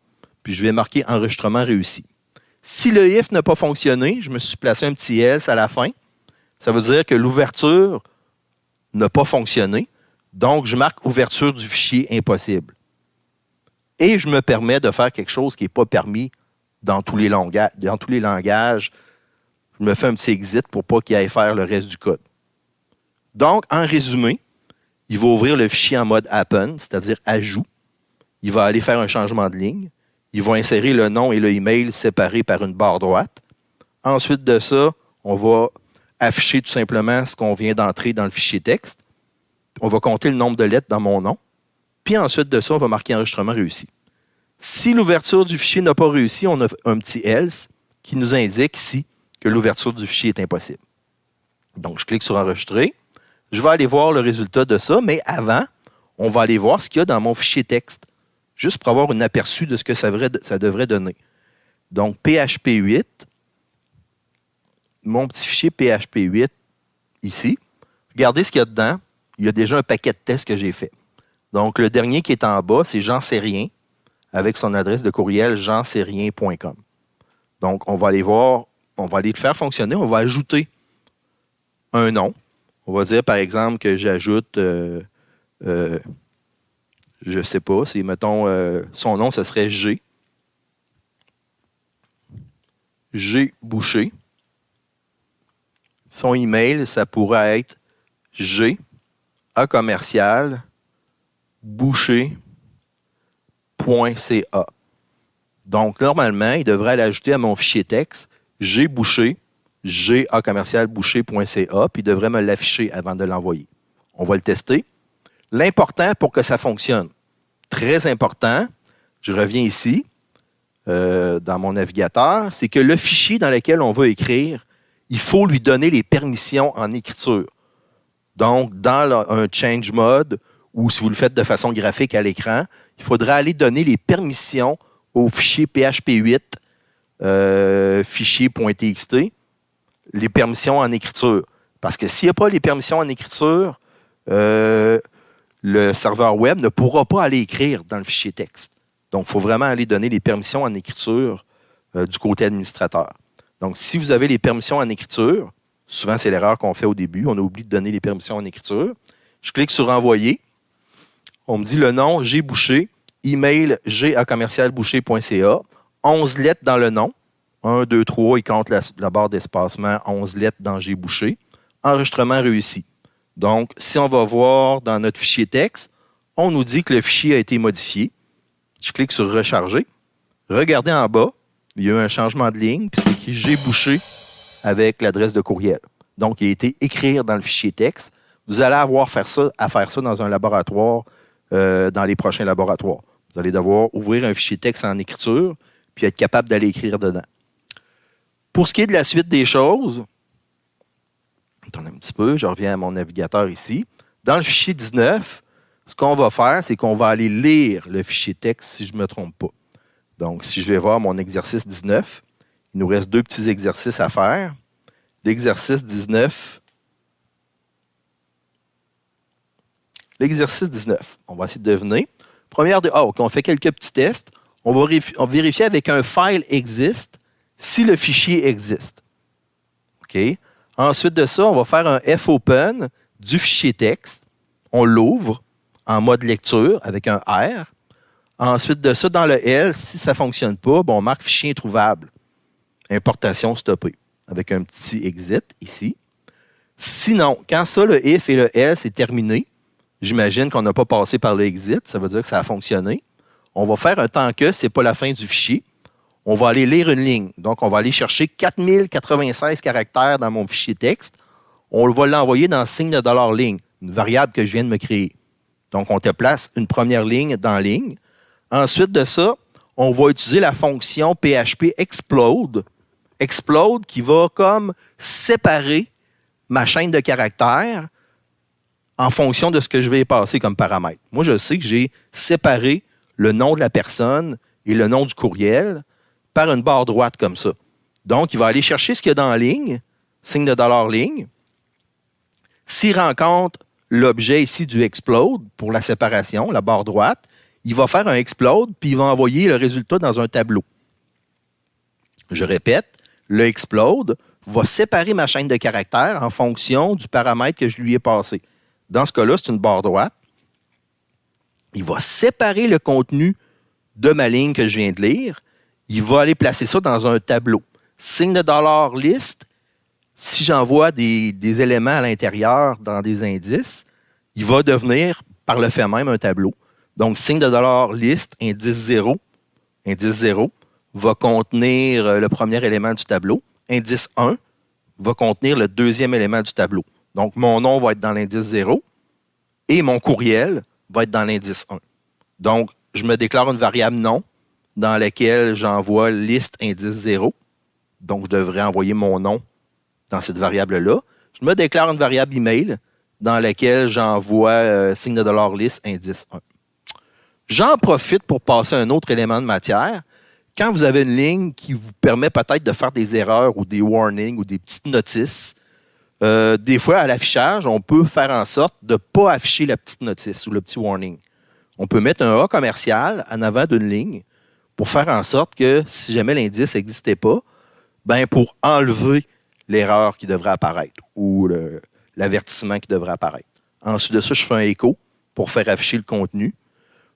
Puis je vais marquer enregistrement réussi. Si le if n'a pas fonctionné, je me suis placé un petit else à la fin. Ça veut dire que l'ouverture n'a pas fonctionné. Donc, je marque ouverture du fichier impossible. Et je me permets de faire quelque chose qui n'est pas permis dans tous les langages. Je me fais un petit exit pour pas qu'il aille faire le reste du code. Donc, en résumé, il va ouvrir le fichier en mode happen, c'est-à-dire ajout. Il va aller faire un changement de ligne. Il va insérer le nom et le email séparés par une barre droite. Ensuite de ça, on va afficher tout simplement ce qu'on vient d'entrer dans le fichier texte. On va compter le nombre de lettres dans mon nom. Puis ensuite de ça, on va marquer enregistrement réussi. Si l'ouverture du fichier n'a pas réussi, on a un petit else qui nous indique ici que l'ouverture du fichier est impossible. Donc, je clique sur enregistrer. Je vais aller voir le résultat de ça, mais avant, on va aller voir ce qu'il y a dans mon fichier texte, juste pour avoir un aperçu de ce que ça devrait donner. Donc, PHP8, mon petit fichier PHP8 ici. Regardez ce qu'il y a dedans. Il y a déjà un paquet de tests que j'ai fait. Donc, le dernier qui est en bas, c'est Jean Sérien, avec son adresse de courriel jeansérien.com. Donc, on va aller voir, on va aller le faire fonctionner. On va ajouter un nom. On va dire, par exemple, que j'ajoute, je ne sais pas, si, mettons, son nom, ce serait G. G Boucher. Son email, ça pourrait être G A commercial boucher.ca. Donc, normalement, il devrait l'ajouter à mon fichier texte G Boucher, G A commercial boucher.ca, puis il devrait me l'afficher avant de l'envoyer. On va le tester. L'important pour que ça fonctionne, très important, je reviens ici, dans mon navigateur, c'est que le fichier dans lequel on veut écrire, il faut lui donner les permissions en écriture. Donc, dans un change mode, ou si vous le faites de façon graphique à l'écran, il faudra aller donner les permissions au fichier PHP8, fichier.txt, les permissions en écriture. Parce que s'il n'y a pas les permissions en écriture, le serveur web ne pourra pas aller écrire dans le fichier texte. Donc, il faut vraiment aller donner les permissions en écriture du côté administrateur. Donc, si vous avez les permissions en écriture, souvent c'est l'erreur qu'on fait au début, on a oublié de donner les permissions en écriture. Je clique sur envoyer. On me dit le nom, G Boucher, email g@commercialboucher.ca, 11 lettres dans le nom. 1, 2, 3, il compte la barre d'espacement, 11 lettres dans G Boucher. Enregistrement réussi. Donc, si on va voir dans notre fichier texte, on nous dit que le fichier a été modifié. Je clique sur recharger. Regardez en bas, il y a eu un changement de ligne, puis c'est écrit G Boucher avec l'adresse de courriel. Donc, il a été écrit dans le fichier texte. Vous allez avoir à faire ça dans un laboratoire, dans les prochains laboratoires. Vous allez devoir ouvrir un fichier texte en écriture, puis être capable d'aller écrire dedans. Pour ce qui est de la suite des choses, attendez un petit peu, je reviens à mon navigateur ici. Dans le fichier 19, ce qu'on va faire, c'est qu'on va aller lire le fichier texte, si je ne me trompe pas. Donc, si je vais voir mon exercice 19, il nous reste 2 petits exercices à faire. L'exercice 19, on va essayer de deviner. On fait quelques petits tests. On va vérifier avec un file exist si le fichier existe. OK? Ensuite de ça, on va faire un fopen du fichier texte. On l'ouvre en mode lecture avec un R. Ensuite de ça, dans le L, si ça ne fonctionne pas, on marque fichier introuvable. Importation stoppée. Avec un petit exit ici. Sinon, quand ça, le if et le else est terminé, J'imagine qu'on n'a pas passé par le exit. Ça veut dire que ça a fonctionné. On va faire un tant que ce n'est pas la fin du fichier. On va aller lire une ligne. Donc, on va aller chercher 4096 caractères dans mon fichier texte. On va l'envoyer dans signe de $ligne, une variable que je viens de me créer. Donc, on te place une première ligne dans ligne. Ensuite de ça, on va utiliser la fonction PHP explode. Explode qui va comme séparer ma chaîne de caractères en fonction de ce que je vais y passer comme paramètre. Moi, je sais que j'ai séparé le nom de la personne et le nom du courriel par une barre droite comme ça. Donc, il va aller chercher ce qu'il y a dans la ligne, signe de $ligne. S'il rencontre l'objet ici du explode pour la séparation, la barre droite, il va faire un explode puis il va envoyer le résultat dans un tableau. Je répète, le explode va séparer ma chaîne de caractères en fonction du paramètre que je lui ai passé. Dans ce cas-là, c'est une barre droite. Il va séparer le contenu de ma ligne que je viens de lire. Il va aller placer ça dans un tableau. Signe de $list, si j'envoie des éléments à l'intérieur dans des indices, il va devenir par le fait même un tableau. Donc, signe de $list, indice 0. Indice 0 va contenir le premier élément du tableau. Indice 1 va contenir le deuxième élément du tableau. Donc, mon nom va être dans l'indice 0 et mon courriel va être dans l'indice 1. Donc, je me déclare une variable nom dans laquelle j'envoie liste indice 0. Donc, je devrais envoyer mon nom dans cette variable-là. Je me déclare une variable email dans laquelle j'envoie signe de $list indice 1. J'en profite pour passer un autre élément de matière. Quand vous avez une ligne qui vous permet peut-être de faire des erreurs ou des warnings ou des petites notices, des fois, à l'affichage, on peut faire en sorte de ne pas afficher la petite notice ou le petit warning. On peut mettre un A commercial en avant d'une ligne pour faire en sorte que si jamais l'indice n'existait pas, ben pour enlever l'erreur qui devrait apparaître ou l'avertissement qui devrait apparaître. Ensuite de ça, je fais un écho pour faire afficher le contenu.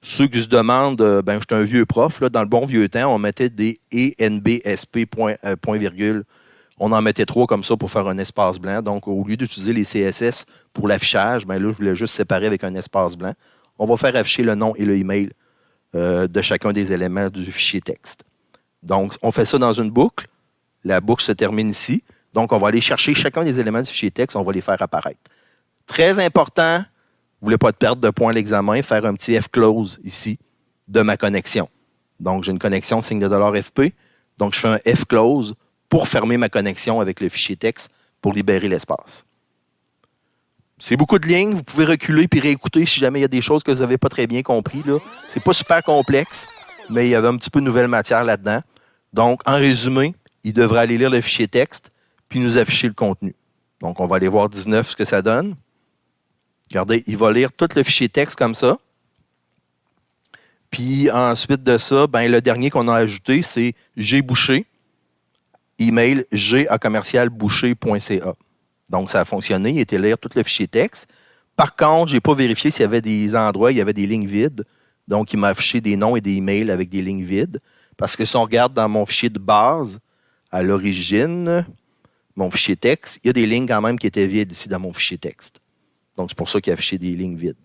Ceux qui se demandent, je suis un vieux prof, là, dans le bon vieux temps, on mettait des ENBSP point virgule. On en mettait 3 comme ça pour faire un espace blanc. Donc, au lieu d'utiliser les CSS pour l'affichage, là, je voulais juste séparer avec un espace blanc. On va faire afficher le nom et le email de chacun des éléments du fichier texte. Donc, on fait ça dans une boucle. La boucle se termine ici. Donc, on va aller chercher chacun des éléments du fichier texte. On va les faire apparaître. Très important, vous ne voulez pas de perdre de points à l'examen, faire un petit F-close ici de ma connexion. Donc, j'ai une connexion signe de $FP. Donc, je fais un F-close pour fermer ma connexion avec le fichier texte pour libérer l'espace. C'est beaucoup de lignes. Vous pouvez reculer puis réécouter si jamais il y a des choses que vous n'avez pas très bien compris. Ce n'est pas super complexe, mais il y avait un petit peu de nouvelle matière là-dedans. Donc, en résumé, il devrait aller lire le fichier texte puis nous afficher le contenu. Donc, on va aller voir 19 ce que ça donne. Regardez, il va lire tout le fichier texte comme ça. Puis ensuite de ça, le dernier qu'on a ajouté, c'est gboucher, email g@commercialboucher.ca. Donc, ça a fonctionné. Il a été lire tout le fichier texte. Par contre, je n'ai pas vérifié s'il y avait des endroits, il y avait des lignes vides. Donc, il m'a affiché des noms et des emails avec des lignes vides. Parce que si on regarde dans mon fichier de base, à l'origine, mon fichier texte, il y a des lignes quand même qui étaient vides ici dans mon fichier texte. Donc, c'est pour ça qu'il a affiché des lignes vides.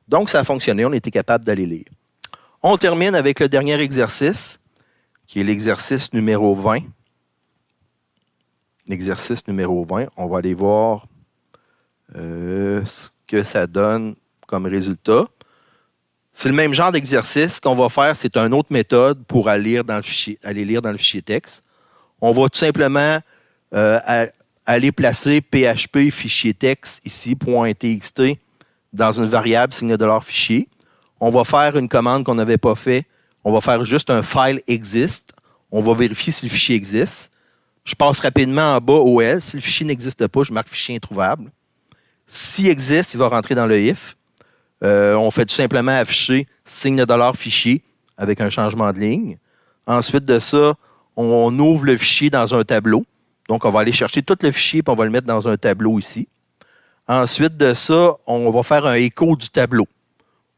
Donc, ça a fonctionné. On était capable d'aller lire. On termine avec le dernier exercice, qui est l'exercice numéro 20. L'exercice numéro 20, on va aller voir ce que ça donne comme résultat. C'est le même genre d'exercice. Ce qu'on va faire, c'est une autre méthode pour aller lire dans le fichier texte. On va tout simplement aller placer PHP fichier texte ici, .txt, dans une variable signe de $fichier. On va faire une commande qu'on n'avait pas fait. On va faire juste un file exist. On va vérifier si le fichier existe. Je passe rapidement en bas au else. Si le fichier n'existe pas, je marque fichier introuvable. S'il existe, il va rentrer dans le if. On fait tout simplement afficher signe de $fichier avec un changement de ligne. Ensuite de ça, on ouvre le fichier dans un tableau. Donc, on va aller chercher tout le fichier et on va le mettre dans un tableau ici. Ensuite de ça, on va faire un écho du tableau.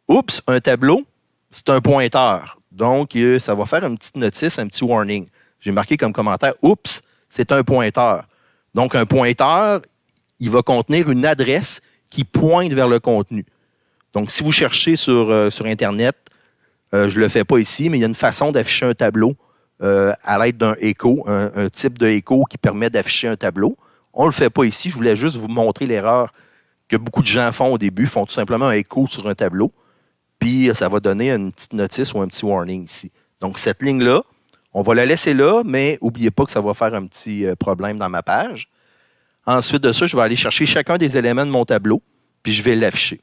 Oups, un tableau, c'est un pointeur. Donc, ça va faire une petite notice, un petit warning. J'ai marqué comme commentaire, oups, c'est un pointeur. Donc, un pointeur, il va contenir une adresse qui pointe vers le contenu. Donc, si vous cherchez sur Internet, je ne le fais pas ici, mais il y a une façon d'afficher un tableau à l'aide d'un écho, un type de écho qui permet d'afficher un tableau. On ne le fait pas ici. Je voulais juste vous montrer l'erreur que beaucoup de gens font au début, font tout simplement un écho sur un tableau, puis ça va donner une petite notice ou un petit warning ici. Donc, cette ligne-là, on va la laisser là, mais n'oubliez pas que ça va faire un petit problème dans ma page. Ensuite de ça, je vais aller chercher chacun des éléments de mon tableau, puis je vais l'afficher.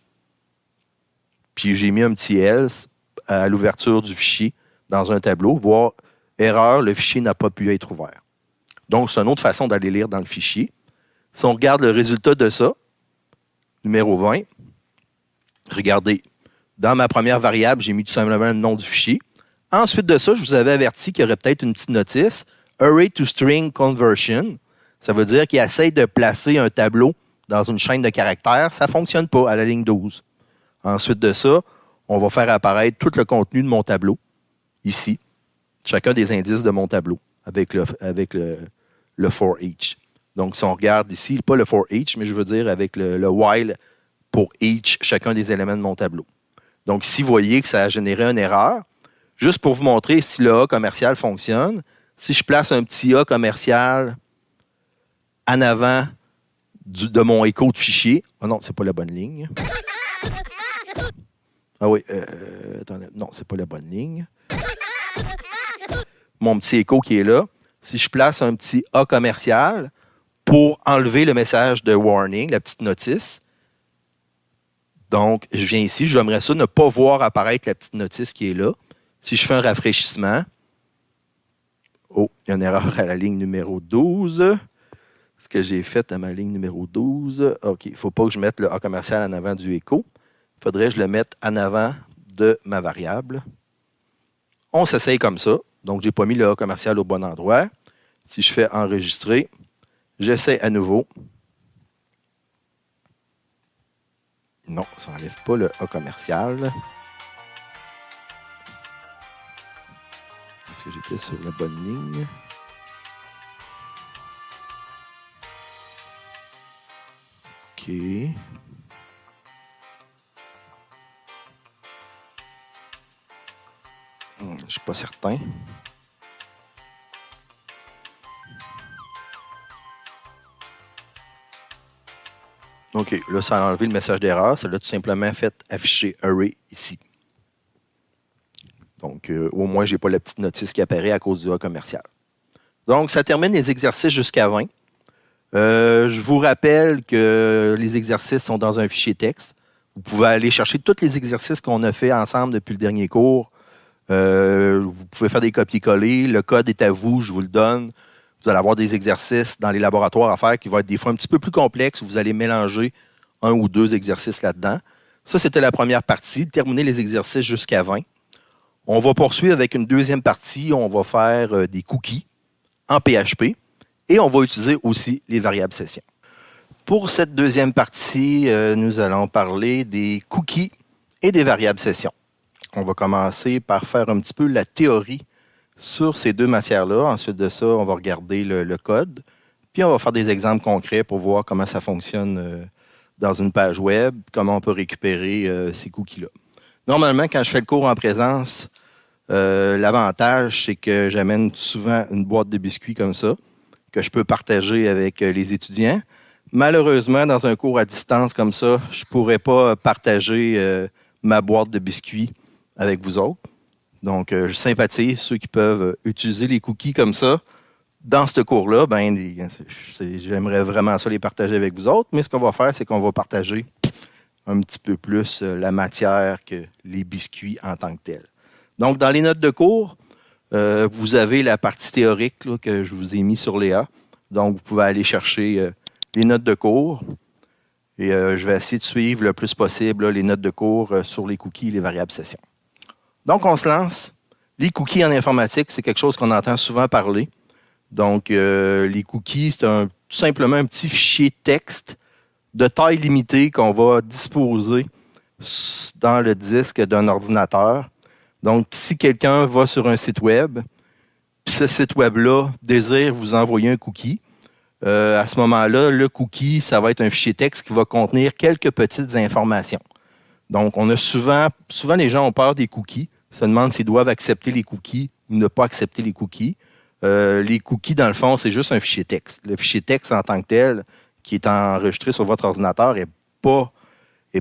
Puis j'ai mis un petit else à l'ouverture du fichier dans un tableau, voir erreur, le fichier n'a pas pu être ouvert. Donc, c'est une autre façon d'aller lire dans le fichier. Si on regarde le résultat de ça, numéro 20, regardez, dans ma première variable, j'ai mis tout simplement le nom du fichier. Ensuite de ça, je vous avais averti qu'il y aurait peut-être une petite notice, Array to String Conversion. Ça veut dire qu'il essaie de placer un tableau dans une chaîne de caractères. Ça ne fonctionne pas à la ligne 12. Ensuite de ça, on va faire apparaître tout le contenu de mon tableau, ici, chacun des indices de mon tableau, avec le for each. Donc, si on regarde ici, pas le for each, mais je veux dire avec le while pour each, chacun des éléments de mon tableau. Donc, ici, vous voyez que ça a généré une erreur. Juste pour vous montrer si le A commercial fonctionne, si je place un petit A commercial en avant de mon écho de fichier, oh non, c'est pas la bonne ligne. Ah oui, attendez, non, c'est pas la bonne ligne. Mon petit écho qui est là, si je place un petit A commercial pour enlever le message de warning, la petite notice, donc je viens ici, j'aimerais ça ne pas voir apparaître la petite notice qui est là. Si je fais un rafraîchissement, oh, il y a une erreur à la ligne numéro 12. Ce que j'ai fait à ma ligne numéro 12, OK, il ne faut pas que je mette le A commercial en avant du écho. Il faudrait que je le mette en avant de ma variable. On s'essaye comme ça. Donc, je n'ai pas mis le A commercial au bon endroit. Si je fais enregistrer, j'essaie à nouveau. Non, ça n'enlève pas le A commercial. Est-ce que j'étais sur la bonne ligne? OK. Je ne suis pas certain. OK, là, ça a enlevé le message d'erreur. Ça l'a tout simplement fait afficher array ici. Donc, au moins, je n'ai pas la petite notice qui apparaît à cause du A commercial. Donc, ça termine les exercices jusqu'à 20. Je vous rappelle que les exercices sont dans un fichier texte. Vous pouvez aller chercher tous les exercices qu'on a fait ensemble depuis le dernier cours. Vous pouvez faire des copier-coller. Le code est à vous, je vous le donne. Vous allez avoir des exercices dans les laboratoires à faire qui vont être des fois un petit peu plus complexes où vous allez mélanger un ou deux exercices là-dedans. Ça, c'était la première partie, terminer les exercices jusqu'à 20. On va poursuivre avec une deuxième partie. On va faire des cookies en PHP et on va utiliser aussi les variables session. Pour cette deuxième partie, nous allons parler des cookies et des variables session. On va commencer par faire un petit peu la théorie sur ces deux matières-là. Ensuite de ça, on va regarder le code. Puis, on va faire des exemples concrets pour voir comment ça fonctionne dans une page web, comment on peut récupérer ces cookies-là. Normalement, quand je fais le cours en présence, l'avantage, c'est que j'amène souvent une boîte de biscuits comme ça, que je peux partager avec les étudiants. Malheureusement, dans un cours à distance comme ça, je ne pourrais pas partager ma boîte de biscuits avec vous autres. Donc, je sympathise ceux qui peuvent utiliser les cookies comme ça. Dans ce cours-là, j'aimerais vraiment ça les partager avec vous autres, mais ce qu'on va faire, c'est qu'on va partager un petit peu plus la matière que les biscuits en tant que tels. Donc, dans les notes de cours, vous avez la partie théorique là, que je vous ai mis sur Léa. Donc, vous pouvez aller chercher les notes de cours. Et je vais essayer de suivre le plus possible là, les notes de cours sur les cookies et les variables session. Donc, on se lance. Les cookies en informatique, c'est quelque chose qu'on entend souvent parler. Donc, les cookies, c'est tout simplement un petit fichier texte de taille limitée qu'on va disposer dans le disque d'un ordinateur. Donc, si quelqu'un va sur un site web, puis ce site web-là désire vous envoyer un cookie, à ce moment-là, le cookie, ça va être un fichier texte qui va contenir quelques petites informations. Donc, on a souvent les gens ont peur des cookies, se demandent s'ils doivent accepter les cookies ou ne pas accepter les cookies. Les cookies, dans le fond, c'est juste un fichier texte. Le fichier texte en tant que tel, qui est enregistré sur votre ordinateur, n'est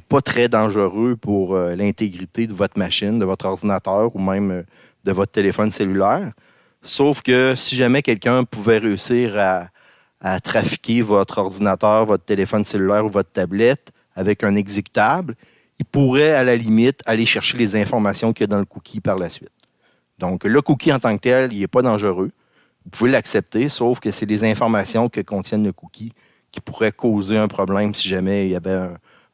pas très dangereux pour l'intégrité de votre machine, de votre ordinateur ou même de votre téléphone cellulaire. Sauf que si jamais quelqu'un pouvait réussir à trafiquer votre ordinateur, votre téléphone cellulaire ou votre tablette avec un exécutable, il pourrait, à la limite, aller chercher les informations qu'il y a dans le cookie par la suite. Donc, le cookie en tant que tel, il n'est pas dangereux. Vous pouvez l'accepter, sauf que c'est des informations que contiennent le cookie qui pourraient causer un problème si jamais il y avait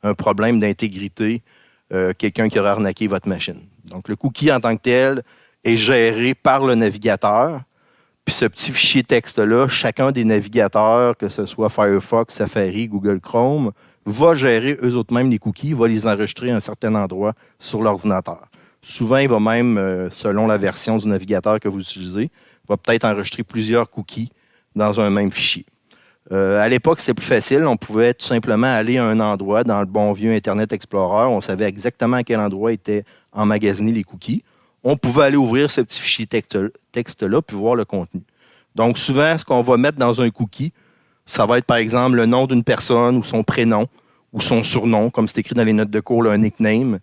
un problème d'intégrité, quelqu'un qui aurait arnaqué votre machine. Donc, le cookie en tant que tel est géré par le navigateur. Puis ce petit fichier texte-là, chacun des navigateurs, que ce soit Firefox, Safari, Google Chrome, va gérer eux-mêmes les cookies, va les enregistrer à un certain endroit sur l'ordinateur. Souvent, il va même, selon la version du navigateur que vous utilisez, va peut-être enregistrer plusieurs cookies dans un même fichier. À l'époque, c'est plus facile. On pouvait tout simplement aller à un endroit dans le bon vieux Internet Explorer. On savait exactement à quel endroit étaient emmagasinés les cookies. On pouvait aller ouvrir ce petit fichier texte-là puis voir le contenu. Donc, souvent, ce qu'on va mettre dans un cookie, ça va être, par exemple, le nom d'une personne ou son prénom ou son surnom, comme c'est écrit dans les notes de cours, là, un nickname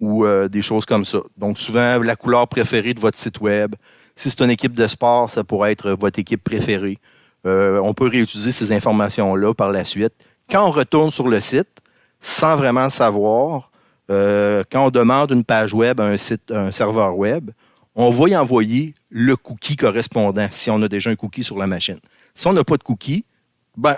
ou des choses comme ça. Donc, souvent, la couleur préférée de votre site web. Si c'est une équipe de sport, ça pourrait être votre équipe préférée. On peut réutiliser ces informations-là par la suite. Quand on retourne sur le site, sans vraiment le savoir, quand on demande une page web à un serveur web, on va y envoyer le cookie correspondant si on a déjà un cookie sur la machine. Si on n'a pas de cookie,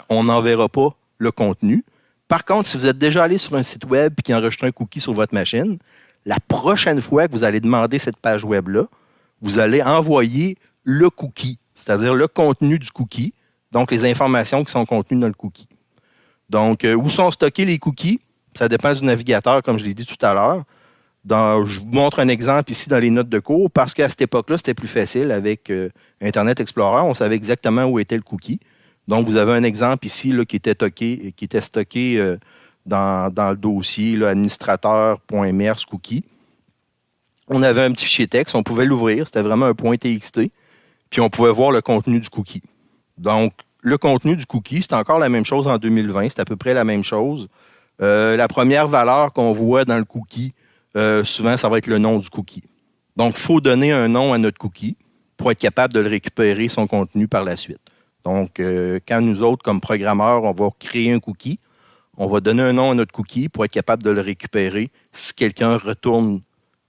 on n'enverra pas le contenu. Par contre, si vous êtes déjà allé sur un site web et qui enregistre un cookie sur votre machine, la prochaine fois que vous allez demander cette page web-là, vous allez envoyer le cookie, c'est-à-dire le contenu du cookie, donc les informations qui sont contenues dans le cookie. Donc, où sont stockés les cookies? Ça dépend du navigateur, comme je l'ai dit tout à l'heure. Je vous montre un exemple ici dans les notes de cours, parce qu'à cette époque-là, c'était plus facile avec Internet Explorer. On savait exactement où était le cookie. Donc, vous avez un exemple ici là, qui était stocké dans le dossier administrateur.mers cookie. On avait un petit fichier texte, on pouvait l'ouvrir, c'était vraiment un .txt, puis on pouvait voir le contenu du cookie. Donc, le contenu du cookie, c'est encore la même chose en 2020, c'est à peu près la même chose. La première valeur qu'on voit dans le cookie, souvent, ça va être le nom du cookie. Donc, il faut donner un nom à notre cookie pour être capable de le récupérer, son contenu, par la suite. Donc, quand nous autres, comme programmeurs, on va créer un cookie, on va donner un nom à notre cookie pour être capable de le récupérer si quelqu'un retourne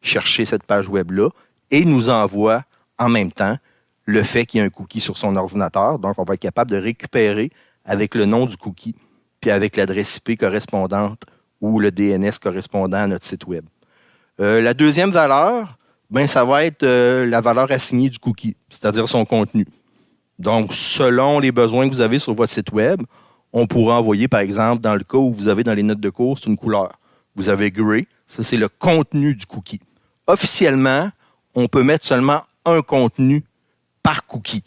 chercher cette page web-là et nous envoie en même temps le fait qu'il y a un cookie sur son ordinateur. Donc, on va être capable de récupérer avec le nom du cookie puis avec l'adresse IP correspondante ou le DNS correspondant à notre site web. La deuxième valeur, ça va être la valeur assignée du cookie, c'est-à-dire son contenu. Donc, selon les besoins que vous avez sur votre site web, on pourra envoyer, par exemple, dans le cas où vous avez dans les notes de cours, c'est une couleur. Vous avez gray, ça c'est le contenu du cookie. Officiellement, on peut mettre seulement un contenu par cookie.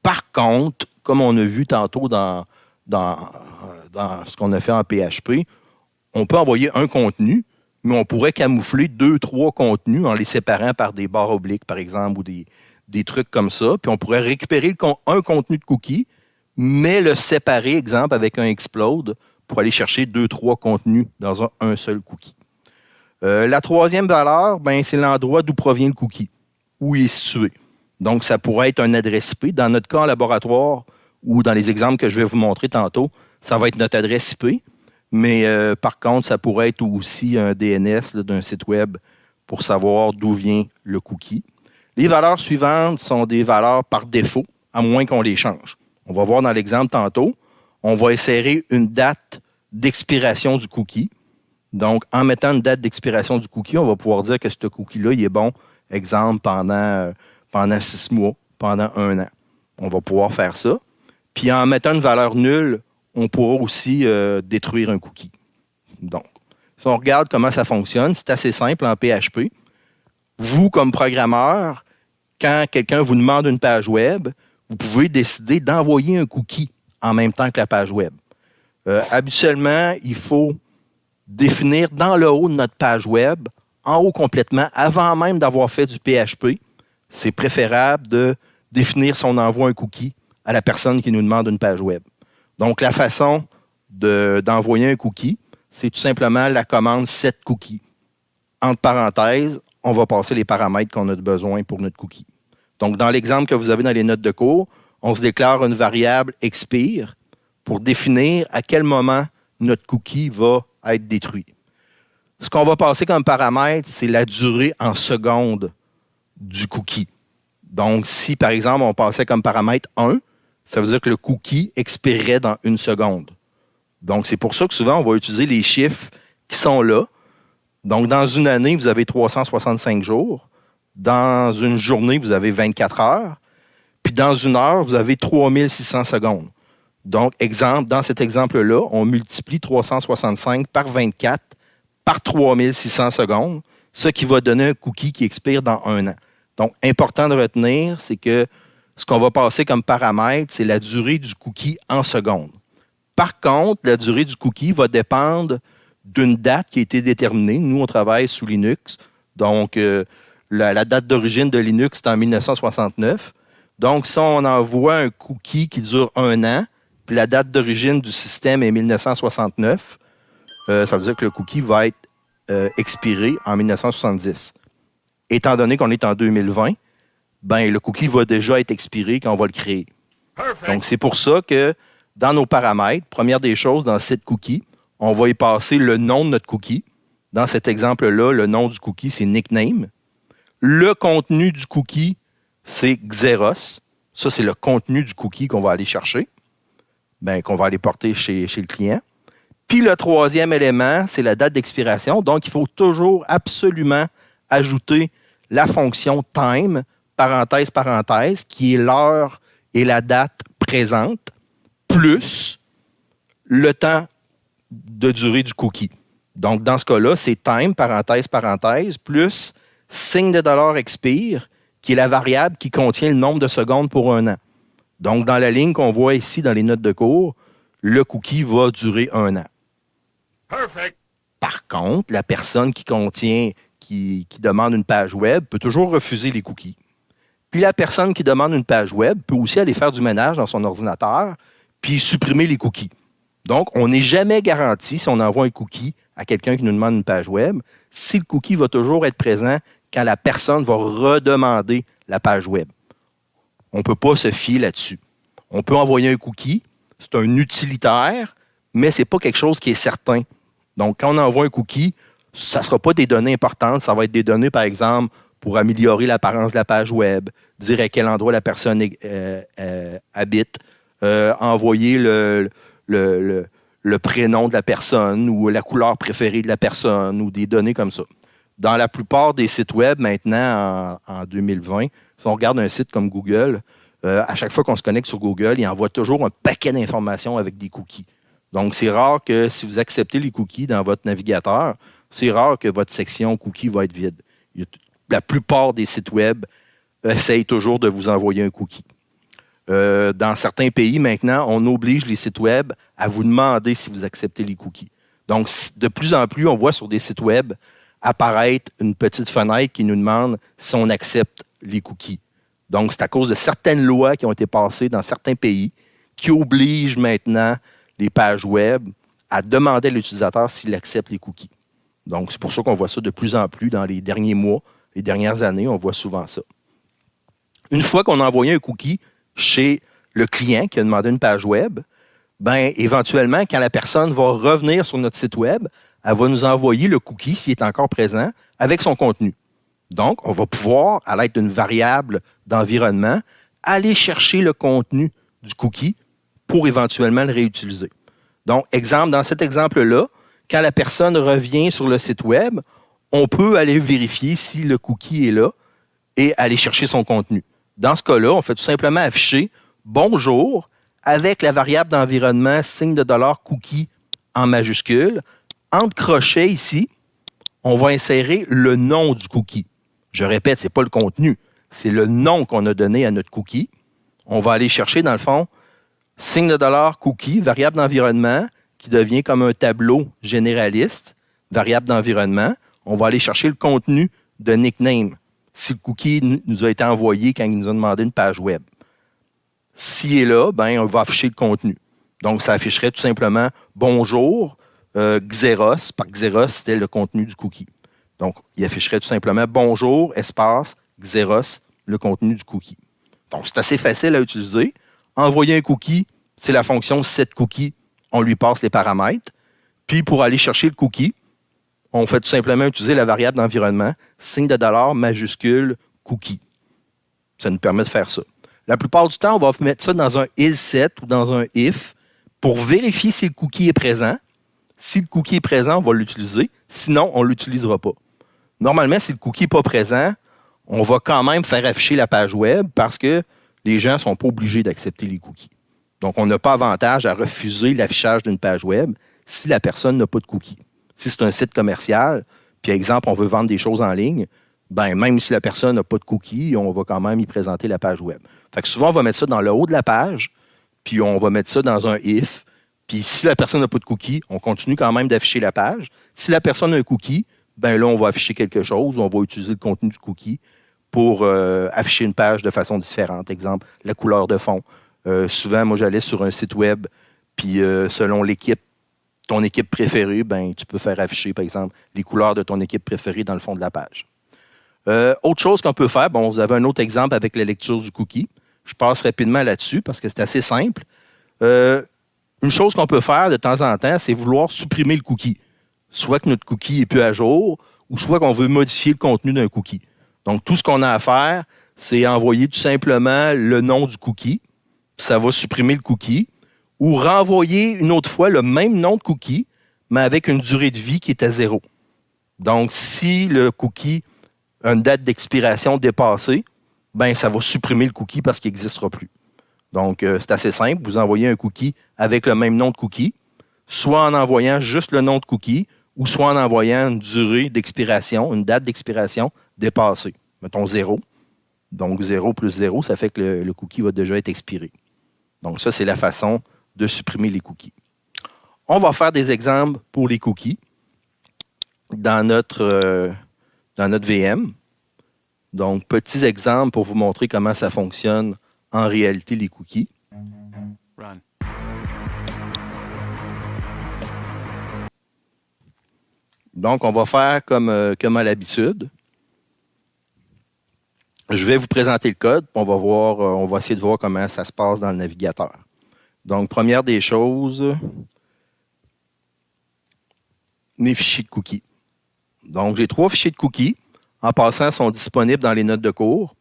Par contre, comme on a vu tantôt dans ce qu'on a fait en PHP, on peut envoyer un contenu, mais on pourrait camoufler 2-3 contenus en les séparant par des barres obliques, par exemple, ou des trucs comme ça. Puis on pourrait récupérer un contenu de cookie, mais le séparer, exemple, avec un explode pour aller chercher 2-3 contenus dans un seul cookie. La troisième valeur, c'est l'endroit d'où provient le cookie, où il est situé. Donc, ça pourrait être une adresse IP. Dans notre cas en laboratoire, ou dans les exemples que je vais vous montrer tantôt, ça va être notre adresse IP. Mais par contre, ça pourrait être aussi un DNS d'un site web pour savoir d'où vient le cookie. Les valeurs suivantes sont des valeurs par défaut, à moins qu'on les change. On va voir dans l'exemple tantôt, on va insérer une date d'expiration du cookie. Donc, en mettant une date d'expiration du cookie, on va pouvoir dire que ce cookie-là, il est bon, exemple, pendant 6 mois, pendant 1 an. On va pouvoir faire ça. Puis, en mettant une valeur nulle, on pourra aussi détruire un cookie. Donc, si on regarde comment ça fonctionne, c'est assez simple en PHP. Vous, comme programmeur, quand quelqu'un vous demande une page web, vous pouvez décider d'envoyer un cookie en même temps que la page web. Habituellement, il faut définir dans le haut de notre page web, en haut complètement, avant même d'avoir fait du PHP, c'est préférable de définir si on envoie un cookie à la personne qui nous demande une page web. Donc, la façon d'envoyer un cookie, c'est tout simplement la commande set cookie. Entre parenthèses, on va passer les paramètres qu'on a besoin pour notre cookie. Donc, dans l'exemple que vous avez dans les notes de cours, on se déclare une variable expire pour définir à quel moment notre cookie va être détruit. Ce qu'on va passer comme paramètre, c'est la durée en secondes du cookie. Donc, si, par exemple, on passait comme paramètre 1, ça veut dire que le cookie expirerait dans 1 seconde. Donc, c'est pour ça que souvent, on va utiliser les chiffres qui sont là. Donc, dans une année, vous avez 365 jours. Dans une journée, vous avez 24 heures. Puis, dans une heure, vous avez 3600 secondes. Donc, exemple, dans cet exemple-là, on multiplie 365 par 24 par 3600 secondes, ce qui va donner un cookie qui expire dans 1 an. Donc, important de retenir, c'est que ce qu'on va passer comme paramètre, c'est la durée du cookie en secondes. Par contre, la durée du cookie va dépendre d'une date qui a été déterminée. Nous, on travaille sous Linux. Donc, la date d'origine de Linux, c'est en 1969. Donc, si on envoie un cookie qui dure 1 an, puis la date d'origine du système est 1969, ça veut dire que le cookie va être expiré en 1970. Étant donné qu'on est en 2020, ben, le cookie va déjà être expiré quand on va le créer. Perfect. Donc, c'est pour ça que dans nos paramètres, première des choses, dans set cookie, on va y passer le nom de notre cookie. Dans cet exemple-là, le nom du cookie, c'est nickname. Le contenu du cookie, c'est Xeros. Ça, c'est le contenu du cookie qu'on va aller chercher, ben, qu'on va aller porter chez le client. Puis le troisième élément, c'est la date d'expiration. Donc, il faut toujours absolument ajouter la fonction time, parenthèse, parenthèse, qui est l'heure et la date présente, plus le temps de durée du cookie. Donc, dans ce cas-là, c'est time, parenthèse, parenthèse, plus signe de dollar expire, qui est la variable qui contient le nombre de secondes pour 1 an. Donc, dans la ligne qu'on voit ici dans les notes de cours, le cookie va durer 1 an. Perfect. Par contre, la personne qui demande une page web peut toujours refuser les cookies. Puis la personne qui demande une page web peut aussi aller faire du ménage dans son ordinateur puis supprimer les cookies. Donc, on n'est jamais garanti, si on envoie un cookie à quelqu'un qui nous demande une page web, si le cookie va toujours être présent quand la personne va redemander la page web. On ne peut pas se fier là-dessus. On peut envoyer un cookie, c'est un utilitaire, mais ce n'est pas quelque chose qui est certain. Donc, quand on envoie un cookie, ça ne sera pas des données importantes, ça va être des données, par exemple, pour améliorer l'apparence de la page web, dire à quel endroit la personne habite, envoyer le prénom de la personne ou la couleur préférée de la personne ou des données comme ça. Dans la plupart des sites web maintenant, en 2020, si on regarde un site comme Google, à chaque fois qu'on se connecte sur Google, il envoie toujours un paquet d'informations avec des cookies. Donc, c'est rare que si vous acceptez les cookies dans votre navigateur, c'est rare que votre section cookies va être vide. La plupart des sites web essayent toujours de vous envoyer un cookie. Dans certains pays, maintenant, on oblige les sites web à vous demander si vous acceptez les cookies. Donc, de plus en plus, on voit sur des sites web apparaître une petite fenêtre qui nous demande si on accepte les cookies. Donc, c'est à cause de certaines lois qui ont été passées dans certains pays qui obligent maintenant les pages web à demander à l'utilisateur s'il accepte les cookies. Donc, c'est pour ça qu'on voit ça de plus en plus dans les derniers mois, les dernières années, on voit souvent ça. Une fois qu'on a envoyé un cookie chez le client qui a demandé une page web, ben, éventuellement, quand la personne va revenir sur notre site web, elle va nous envoyer le cookie, s'il est encore présent, avec son contenu. Donc, on va pouvoir, à l'aide d'une variable d'environnement, aller chercher le contenu du cookie pour éventuellement le réutiliser. Donc, exemple, dans cet exemple-là, quand la personne revient sur le site web, on peut aller vérifier si le cookie est là et aller chercher son contenu. Dans ce cas-là, on fait tout simplement afficher « Bonjour » avec la variable d'environnement signe de dollar cookie en majuscule. Entre crochets ici, on va insérer le nom du cookie. Je répète, ce n'est pas le contenu, c'est le nom qu'on a donné à notre cookie. On va aller chercher, dans le fond, signe de dollar cookie, variable d'environnement, qui devient comme un tableau généraliste. variable d'environnement, on va aller chercher le contenu de nickname si le cookie nous a été envoyé quand il nous a demandé une page web. S'il est là, ben, on va afficher le contenu. Donc, ça afficherait tout simplement « Bonjour, Xeros », par Xeros, c'était le contenu du cookie. Donc, il afficherait tout simplement « Bonjour, espace, Xeros », le contenu du cookie. Donc, c'est assez facile à utiliser. Envoyer un cookie, c'est la fonction « setCookie », on lui passe les paramètres. Puis, pour aller chercher le cookie, on fait tout simplement utiliser la variable d'environnement, signe de dollar majuscule cookie. Ça nous permet de faire ça. La plupart du temps, on va mettre ça dans un isSet ou dans un if pour vérifier si le cookie est présent. Si le cookie est présent, on va l'utiliser. Sinon, on ne l'utilisera pas. Normalement, si le cookie n'est pas présent, on va quand même faire afficher la page web parce que les gens ne sont pas obligés d'accepter les cookies. Donc, on n'a pas avantage à refuser l'affichage d'une page web si la personne n'a pas de cookie. Si c'est un site commercial, puis exemple, on veut vendre des choses en ligne, ben même si la personne n'a pas de cookie, on va quand même y présenter la page web. Fait que souvent, on va mettre ça dans le haut de la page, puis on va mettre ça dans un if. Puis si la personne n'a pas de cookie, on continue quand même d'afficher la page. Si la personne a un cookie, ben là, on va afficher quelque chose, on va utiliser le contenu du cookie pour afficher une page de façon différente. Exemple, la couleur de fond. Souvent, moi, j'allais sur un site web, puis selon ton équipe préférée, ben, tu peux faire afficher, par exemple, les couleurs de ton équipe préférée dans le fond de la page. Autre chose qu'on peut faire, bon, vous avez un autre exemple avec la lecture du cookie. Je passe rapidement là-dessus parce que c'est assez simple. Une chose qu'on peut faire de temps en temps, c'est vouloir supprimer le cookie. Soit que notre cookie n'est plus à jour, ou soit qu'on veut modifier le contenu d'un cookie. Donc, tout ce qu'on a à faire, c'est envoyer tout simplement le nom du cookie. Ça va supprimer le cookie. Ou renvoyer une autre fois le même nom de cookie, mais avec une durée de vie qui est à 0. Donc, si le cookie a une date d'expiration dépassée, ben, ça va supprimer le cookie parce qu'il n'existera plus. Donc, c'est assez simple. Vous envoyez un cookie avec le même nom de cookie, soit en envoyant juste le nom de cookie, ou soit en envoyant une durée d'expiration, une date d'expiration dépassée. Mettons 0. Donc, 0 plus 0, ça fait que le cookie va déjà être expiré. Donc, ça, c'est la façon de supprimer les cookies. On va faire des exemples pour les cookies dans notre VM. Donc, petits exemples pour vous montrer comment ça fonctionne en réalité, les cookies. Run. Donc, on va faire comme à l'habitude. Je vais vous présenter le code, puis on va essayer de voir comment ça se passe dans le navigateur. Donc, première des choses, mes fichiers de cookies. Donc, j'ai 3 fichiers de cookies. En passant, ils sont disponibles dans les notes de cours.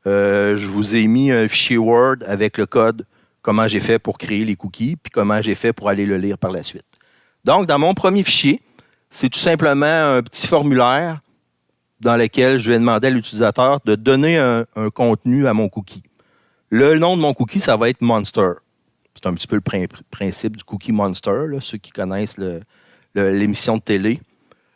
Je vous ai mis un fichier Word avec le code, comment j'ai fait pour créer les cookies, puis comment j'ai fait pour aller le lire par la suite. Donc, dans mon premier fichier, c'est tout simplement un petit formulaire dans lequel je vais demander à l'utilisateur de donner un contenu à mon cookie. Le nom de mon cookie, ça va être Monster. C'est un petit peu le principe du cookie Monster, là, ceux qui connaissent l'émission de télé.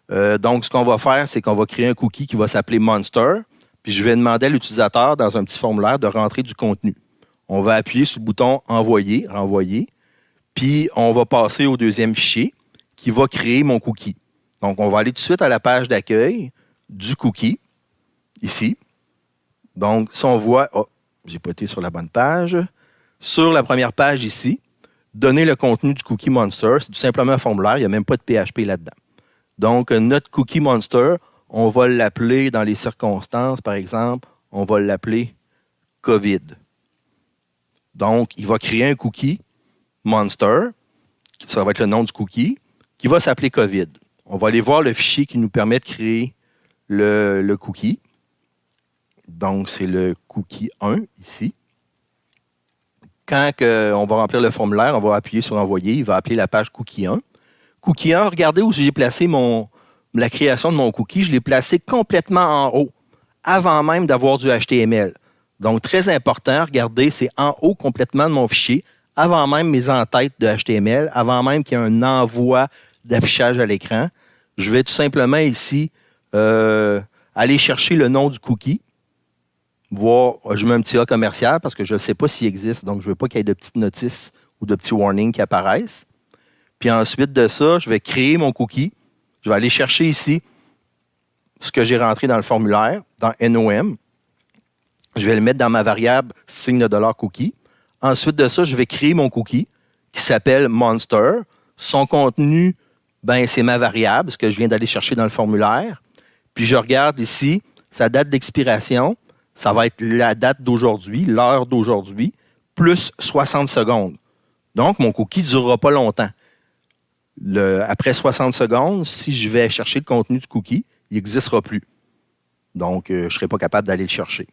Donc, ce qu'on va faire, c'est qu'on va créer un cookie qui va s'appeler Monster, puis je vais demander à l'utilisateur, dans un petit formulaire, de rentrer du contenu. On va appuyer sur le bouton « Envoyer », « Renvoyer », puis on va passer au deuxième fichier qui va créer mon cookie. Donc, on va aller tout de suite à la page d'accueil du cookie, ici. Donc, si on voit... Oh, j'ai pas été sur la bonne page. Sur la première page ici, donner le contenu du cookie Monster, c'est tout simplement un formulaire, il n'y a même pas de PHP là-dedans. Donc, notre cookie Monster, on va l'appeler dans les circonstances, par exemple, on va l'appeler COVID. Donc, il va créer un cookie Monster, ça va être le nom du cookie, qui va s'appeler COVID. On va aller voir le fichier qui nous permet de créer le cookie. Donc, c'est le cookie 1 ici. Quand on va remplir le formulaire, on va appuyer sur Envoyer, il va appeler la page cookie 1. Cookie 1, regardez où j'ai placé la création de mon cookie. Je l'ai placé complètement en haut, avant même d'avoir du HTML. Donc, très important, regardez, c'est en haut complètement de mon fichier, avant même mes entêtes de HTML, avant même qu'il y ait un envoi d'affichage à l'écran. Je vais tout simplement ici aller chercher le nom du cookie. Voir, je mets un petit A commercial parce que je ne sais pas s'il existe, donc je ne veux pas qu'il y ait de petites notices ou de petits warnings qui apparaissent. Puis ensuite de ça, je vais créer mon cookie. Je vais aller chercher ici ce que j'ai rentré dans le formulaire, dans NOM. Je vais le mettre dans ma variable signe de $cookie. Ensuite de ça, je vais créer mon cookie qui s'appelle Monster. Son contenu, ben, c'est ma variable, ce que je viens d'aller chercher dans le formulaire. Puis je regarde ici, sa date d'expiration, ça va être la date d'aujourd'hui, l'heure d'aujourd'hui, plus 60 secondes. Donc, mon cookie ne durera pas longtemps. Après 60 secondes, si je vais chercher le contenu du cookie, il n'existera plus. Donc, je ne serai pas capable d'aller le chercher.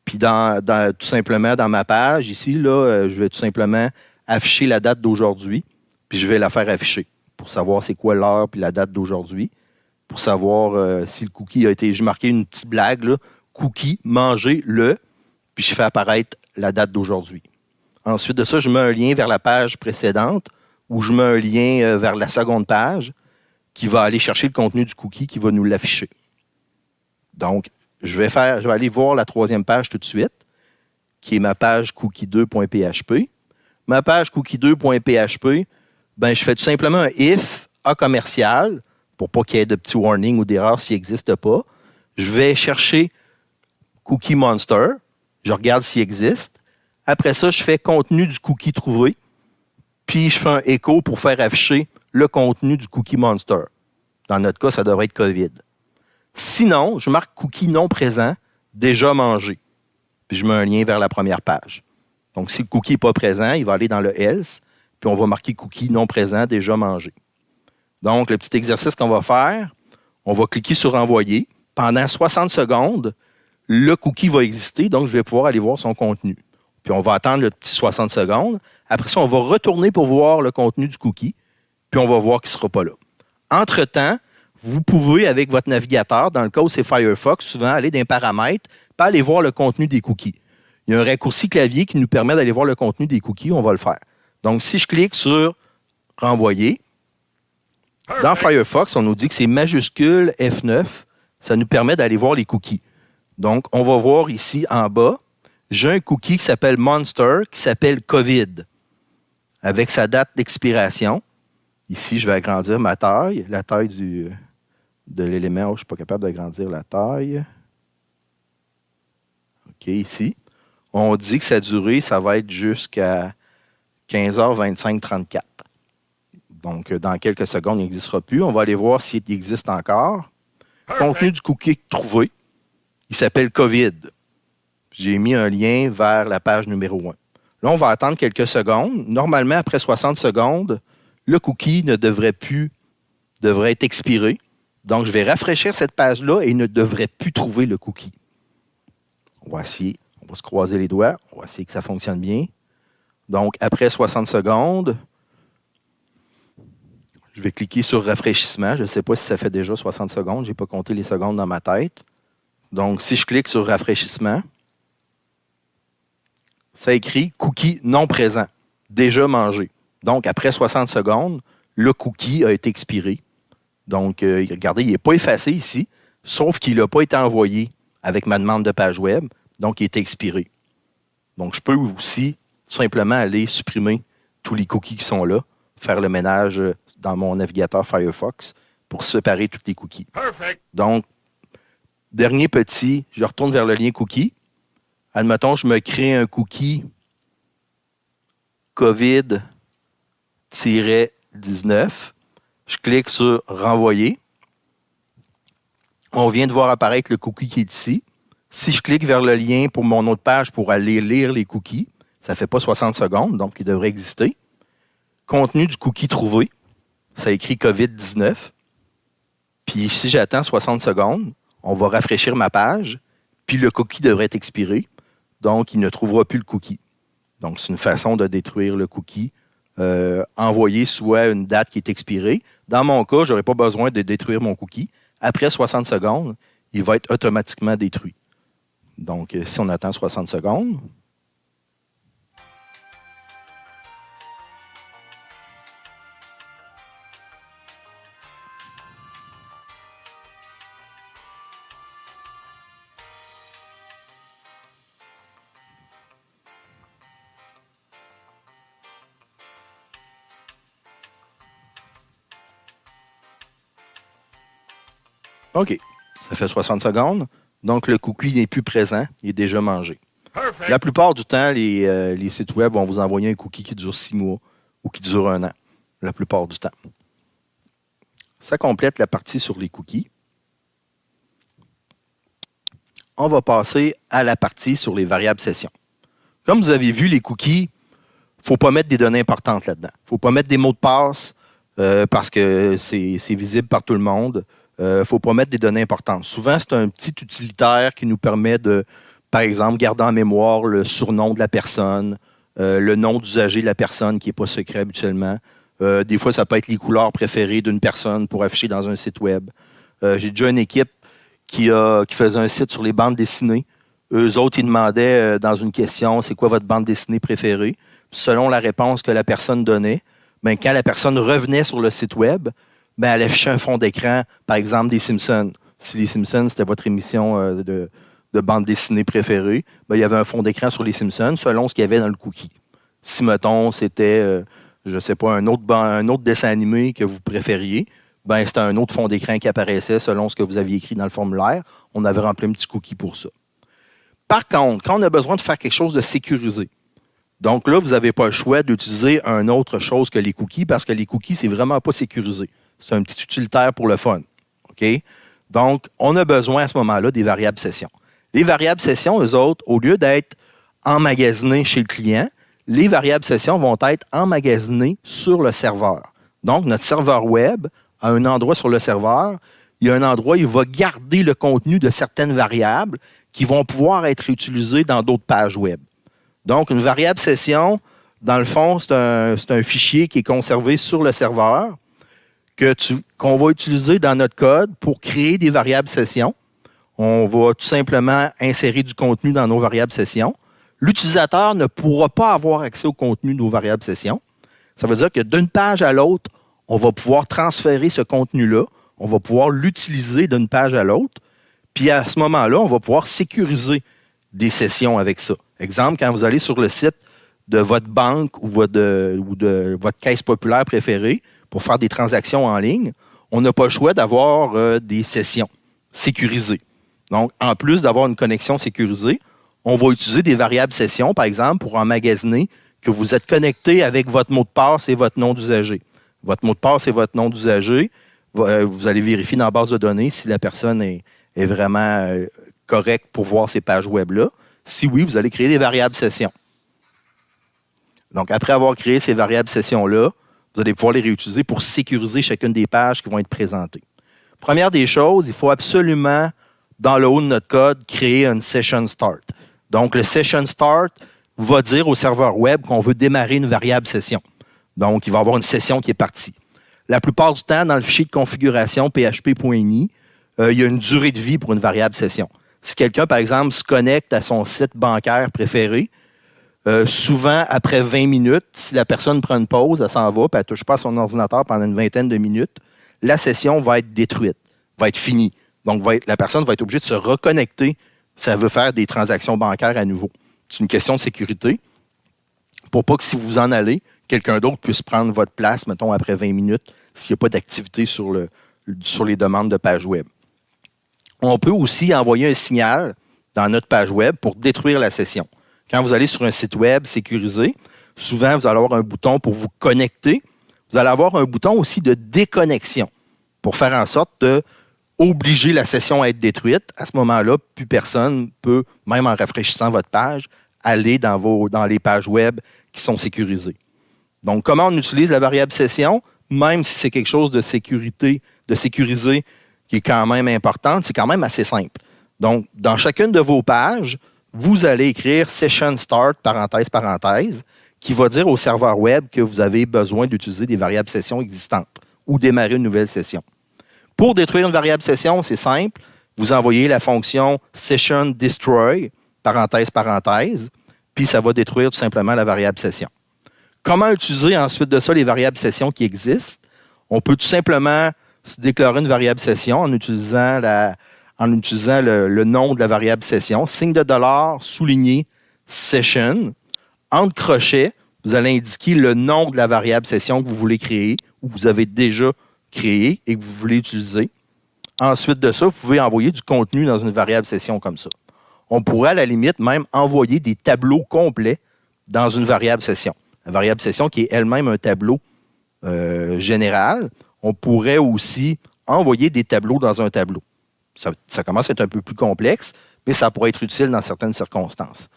Puis, tout simplement, dans ma page, ici, là, je vais tout simplement afficher la date d'aujourd'hui, puis je vais la faire afficher pour savoir c'est quoi l'heure puis la date d'aujourd'hui, pour savoir si le cookie a été... J'ai marqué une petite blague, là, cookie, manger le, puis je fais apparaître la date d'aujourd'hui. Ensuite de ça, je mets un lien vers la page précédente ou je mets un lien vers la seconde page qui va aller chercher le contenu du cookie qui va nous l'afficher. Donc, je vais aller voir la troisième page tout de suite, qui est ma page cookie2.php. Ma page cookie2.php, ben, je fais tout simplement un if A commercial pour pas qu'il y ait de petits warnings ou d'erreurs s'il n'existe pas. Je vais chercher Cookie Monster. Je regarde s'il existe. Après ça, je fais contenu du cookie trouvé. Puis, je fais un écho pour faire afficher le contenu du Cookie Monster. Dans notre cas, ça devrait être COVID. Sinon, je marque cookie non présent, déjà mangé. Puis, je mets un lien vers la première page. Donc, si le cookie n'est pas présent, il va aller dans le else. Puis, on va marquer cookie non présent, déjà mangé. Donc, le petit exercice qu'on va faire, on va cliquer sur envoyer. Pendant 60 secondes, le cookie va exister, donc je vais pouvoir aller voir son contenu. Puis on va attendre le petit 60 secondes. Après ça, on va retourner pour voir le contenu du cookie, puis on va voir qu'il ne sera pas là. Entre-temps, vous pouvez, avec votre navigateur, dans le cas où c'est Firefox, souvent aller dans les paramètres, puis aller voir le contenu des cookies. Il y a un raccourci clavier qui nous permet d'aller voir le contenu des cookies, on va le faire. Donc, si je clique sur « Renvoyer », dans Firefox, on nous dit que c'est majuscule F9. Ça nous permet d'aller voir les cookies. Donc, on va voir ici en bas, j'ai un cookie qui s'appelle Monster, qui s'appelle COVID, avec sa date d'expiration. Ici, je vais agrandir ma taille, la taille de l'élément. Je ne suis pas capable d'agrandir la taille. OK, ici. On dit que sa durée, ça va être jusqu'à 15h25-34. Donc, dans quelques secondes, il n'existera plus. On va aller voir s'il existe encore. Contenu du cookie trouvé. Il s'appelle COVID. J'ai mis un lien vers la page numéro 1. Là, on va attendre quelques secondes. Normalement, après 60 secondes, le cookie devrait être expiré. Donc, je vais rafraîchir cette page-là et il ne devrait plus trouver le cookie. On va essayer. On va se croiser les doigts. On va essayer que ça fonctionne bien. Donc, après 60 secondes, je vais cliquer sur rafraîchissement. Je ne sais pas si ça fait déjà 60 secondes. Je n'ai pas compté les secondes dans ma tête. Donc, si je clique sur rafraîchissement, ça écrit « Cookie non présent, déjà mangé ». Donc, après 60 secondes, le cookie a été expiré. Donc, regardez, il n'est pas effacé ici, sauf qu'il n'a pas été envoyé avec ma demande de page web. Donc, il est expiré. Donc, je peux aussi tout simplement aller supprimer tous les cookies qui sont là, faire le ménage dans mon navigateur Firefox pour séparer tous les cookies. Perfect. Donc, dernier petit, je retourne vers le lien cookie. Admettons, je me crée un cookie COVID-19. Je clique sur renvoyer. On vient de voir apparaître le cookie qui est ici. Si je clique vers le lien pour mon autre page pour aller lire les cookies, ça ne fait pas 60 secondes, donc il devrait exister. Contenu du cookie trouvé, ça écrit COVID-19. Puis si j'attends 60 secondes, on va rafraîchir ma page, puis le cookie devrait être expiré, donc il ne trouvera plus le cookie. Donc c'est une façon de détruire le cookie, envoyer soit une date qui est expirée. Dans mon cas, je n'aurai pas besoin de détruire mon cookie. Après 60 secondes, il va être automatiquement détruit. Donc si on attend 60 secondes, OK. Ça fait 60 secondes. Donc, le cookie n'est plus présent. Il est déjà mangé. Perfect. La plupart du temps, les sites web vont vous envoyer un cookie qui dure 6 mois ou qui dure 1 an. La plupart du temps. Ça complète la partie sur les cookies. On va passer à la partie sur les variables sessions. Comme vous avez vu, les cookies, il ne faut pas mettre des données importantes là-dedans. Il ne faut pas mettre des mots de passe parce que c'est visible par tout le monde. Il ne faut pas mettre des données importantes. Souvent, c'est un petit utilitaire qui nous permet de, par exemple, garder en mémoire le surnom de la personne, le nom d'usager de la personne qui n'est pas secret habituellement. Des fois, ça peut être les couleurs préférées d'une personne pour afficher dans un site web. J'ai déjà une équipe qui faisait un site sur les bandes dessinées. Eux autres, ils demandaient dans une question, c'est quoi votre bande dessinée préférée? Selon la réponse que la personne donnait, ben, quand la personne revenait sur le site web, ben, elle affichait un fond d'écran, par exemple, des Simpsons. Si les Simpsons, c'était votre émission de bande dessinée préférée, ben, il y avait un fond d'écran sur les Simpsons selon ce qu'il y avait dans le cookie. Si, mettons, c'était, je ne sais pas, un autre dessin animé que vous préfériez, ben, c'était un autre fond d'écran qui apparaissait selon ce que vous aviez écrit dans le formulaire. On avait rempli un petit cookie pour ça. Par contre, quand on a besoin de faire quelque chose de sécurisé, donc là, vous n'avez pas le choix d'utiliser une autre chose que les cookies parce que les cookies, c'est vraiment pas sécurisé. C'est un petit utilitaire pour le fun. OK? Donc, on a besoin à ce moment-là des variables sessions. Les variables sessions, eux autres, au lieu d'être emmagasinées chez le client, les variables sessions vont être emmagasinées sur le serveur. Donc, notre serveur web a un endroit sur le serveur. Il y a un endroit où il va garder le contenu de certaines variables qui vont pouvoir être utilisées dans d'autres pages web. Donc, une variable session, dans le fond, c'est un fichier qui est conservé sur le serveur qu'on va utiliser dans notre code pour créer des variables sessions. On va tout simplement insérer du contenu dans nos variables sessions. L'utilisateur ne pourra pas avoir accès au contenu de nos variables sessions. Ça veut dire que d'une page à l'autre, on va pouvoir transférer ce contenu-là. On va pouvoir l'utiliser d'une page à l'autre. Puis à ce moment-là, on va pouvoir sécuriser des sessions avec ça. Exemple, quand vous allez sur le site de votre banque ou de votre caisse populaire préférée pour faire des transactions en ligne, on n'a pas le choix d'avoir des sessions sécurisées. Donc, en plus d'avoir une connexion sécurisée, on va utiliser des variables sessions, par exemple, pour emmagasiner que vous êtes connecté avec votre mot de passe et votre nom d'usager. Votre mot de passe et votre nom d'usager, vous allez vérifier dans la base de données si la personne est vraiment correcte pour voir ces pages web-là. Si oui, vous allez créer des variables sessions. Donc, après avoir créé ces variables sessions-là, vous allez pouvoir les réutiliser pour sécuriser chacune des pages qui vont être présentées. Première des choses, il faut absolument, dans le haut de notre code, créer une session start. Donc, le session start va dire au serveur web qu'on veut démarrer une variable session. Donc, il va y avoir une session qui est partie. La plupart du temps, dans le fichier de configuration php.ini, il y a une durée de vie pour une variable session. Si quelqu'un, par exemple, se connecte à son site bancaire préféré, souvent, après 20 minutes, si la personne prend une pause, elle s'en va, puis elle ne touche pas à son ordinateur pendant une vingtaine de minutes, la session va être détruite, va être finie. Donc, la personne va être obligée de se reconnecter si elle veut faire des transactions bancaires à nouveau. C'est une question de sécurité pour pas que si vous en allez, quelqu'un d'autre puisse prendre votre place, mettons, après 20 minutes, s'il n'y a pas d'activité sur les demandes de page web. On peut aussi envoyer un signal dans notre page web pour détruire la session. Quand vous allez sur un site web sécurisé, souvent, vous allez avoir un bouton pour vous connecter. Vous allez avoir un bouton aussi de déconnexion pour faire en sorte d'obliger la session à être détruite. À ce moment-là, plus personne peut, même en rafraîchissant votre page, aller dans les pages web qui sont sécurisées. Donc, comment on utilise la variable session, même si c'est quelque chose de sécurisé, qui est quand même importante, c'est quand même assez simple. Donc, dans chacune de vos pages, vous allez écrire session start, parenthèse, qui va dire au serveur web que vous avez besoin d'utiliser des variables sessions existantes ou démarrer une nouvelle session. Pour détruire une variable session, c'est simple. Vous envoyez la fonction session destroy, parenthèse, puis ça va détruire tout simplement la variable session. Comment utiliser ensuite de ça les variables sessions qui existent? On peut tout simplement déclarer une variable session en utilisant le nom de la variable session, signe de $, souligné session. Entre crochets, vous allez indiquer le nom de la variable session que vous voulez créer ou que vous avez déjà créé et que vous voulez utiliser. Ensuite de ça, vous pouvez envoyer du contenu dans une variable session comme ça. On pourrait à la limite même envoyer des tableaux complets dans une variable session. La variable session qui est elle-même un tableau général. On pourrait aussi envoyer des tableaux dans un tableau. Ça commence à être un peu plus complexe, mais ça pourrait être utile dans certaines circonstances.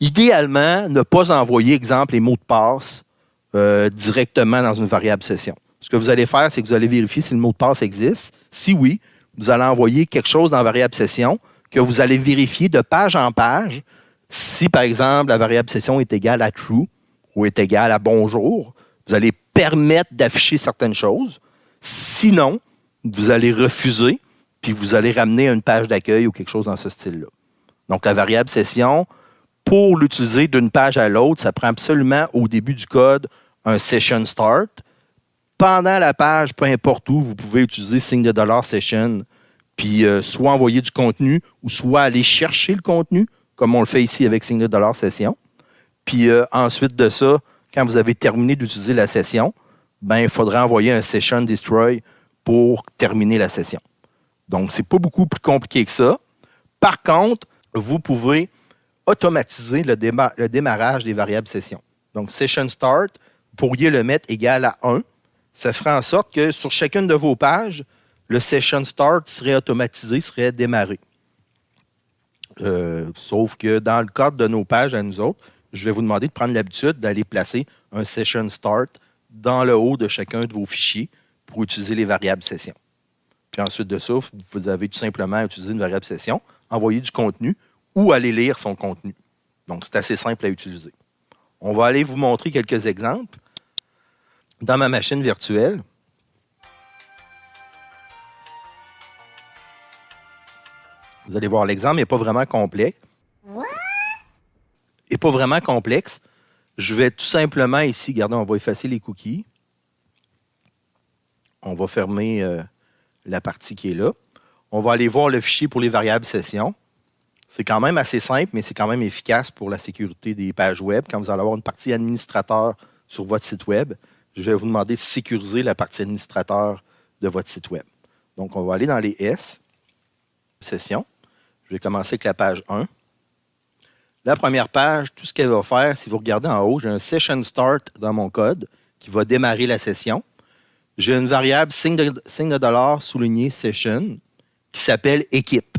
Idéalement, ne pas envoyer, exemple, les mots de passe directement dans une variable session. Ce que vous allez faire, c'est que vous allez vérifier si le mot de passe existe. Si oui, vous allez envoyer quelque chose dans la variable session que vous allez vérifier de page en page si, par exemple, la variable session est égale à true ou est égale à bonjour. Vous allez permettre d'afficher certaines choses. Sinon, vous allez refuser, puis vous allez ramener une page d'accueil ou quelque chose dans ce style-là. Donc, la variable session, pour l'utiliser d'une page à l'autre, ça prend absolument au début du code un session start. Pendant la page, peu importe où, vous pouvez utiliser signe de dollar session, puis soit envoyer du contenu ou soit aller chercher le contenu, comme on le fait ici avec signe de dollar session. Puis ensuite de ça, quand vous avez terminé d'utiliser la session, ben, il faudra envoyer un session destroy pour terminer la session. Donc, ce n'est pas beaucoup plus compliqué que ça. Par contre, vous pouvez automatiser le démarrage des variables session. Donc, session start, vous pourriez le mettre égal à 1. Ça ferait en sorte que sur chacune de vos pages, le session start serait automatisé, serait démarré. Sauf que dans le cadre de nos pages à nous autres, je vais vous demander de prendre l'habitude d'aller placer un session start dans le haut de chacun de vos fichiers pour utiliser les variables session. Puis ensuite de ça, vous avez tout simplement utilisé une variable session, envoyer du contenu ou aller lire son contenu. Donc, c'est assez simple à utiliser. On va aller vous montrer quelques exemples. Dans ma machine virtuelle, vous allez voir, l'exemple n'est pas vraiment complet. Et pas vraiment complexe. Je vais tout simplement ici, regardez, on va effacer les cookies. On va fermer la partie qui est là. On va aller voir le fichier pour les variables session. C'est quand même assez simple, mais c'est quand même efficace pour la sécurité des pages web. Quand vous allez avoir une partie administrateur sur votre site web, je vais vous demander de sécuriser la partie administrateur de votre site web. Donc, on va aller dans les S, session. Je vais commencer avec la page 1. La première page, tout ce qu'elle va faire, si vous regardez en haut, j'ai un session start dans mon code qui va démarrer la session. J'ai une variable signe de dollar souligné session qui s'appelle équipe.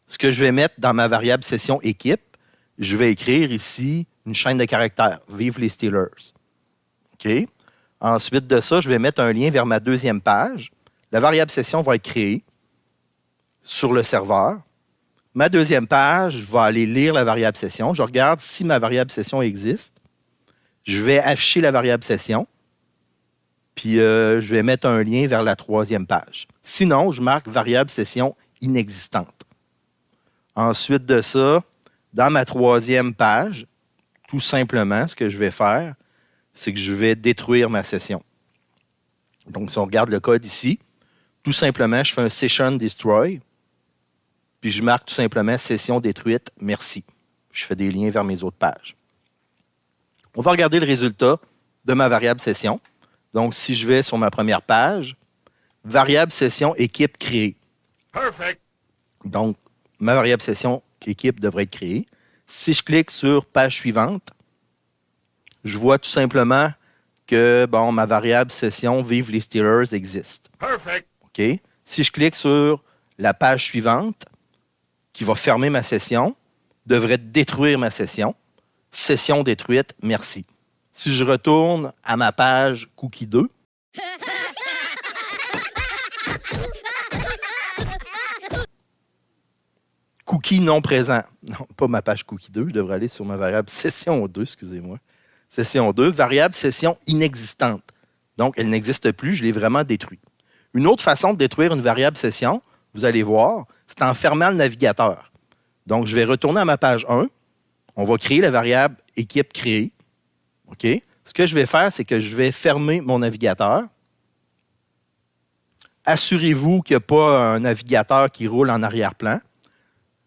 Ce que je vais mettre dans ma variable session équipe, je vais écrire ici une chaîne de caractères. Vive les Steelers. OK? Ensuite de ça, je vais mettre un lien vers ma deuxième page. La variable session va être créée sur le serveur. Ma deuxième page, je vais aller lire la variable session. Je regarde si ma variable session existe. Je vais afficher la variable session. Puis, je vais mettre un lien vers la troisième page. Sinon, je marque variable session inexistante. Ensuite de ça, dans ma troisième page, tout simplement, ce que je vais faire, c'est que je vais détruire ma session. Donc, si on regarde le code ici, tout simplement, je fais un session destroy, puis je marque tout simplement session détruite, merci. Je fais des liens vers mes autres pages. On va regarder le résultat de ma variable session. Donc, si je vais sur ma première page, variable session équipe créée. Perfect. Donc, ma variable session équipe devrait être créée. Si je clique sur page suivante, je vois tout simplement que bon, ma variable session Vive les Steelers existe. Perfect. OK? Si je clique sur la page suivante, qui va fermer ma session, devrait détruire ma session. Session détruite, merci. Si je retourne à ma page cookie 2, cookie non présent. Non, pas ma page cookie 2, je devrais aller sur ma variable session 2, excusez-moi. Session 2, variable session inexistante. Donc, elle n'existe plus, je l'ai vraiment détruite. Une autre façon de détruire une variable session, vous allez voir, c'est en fermant le navigateur. Donc, je vais retourner à ma page 1. On va créer la variable équipe créée. OK? Ce que je vais faire, c'est que je vais fermer mon navigateur. Assurez-vous qu'il n'y a pas un navigateur qui roule en arrière-plan.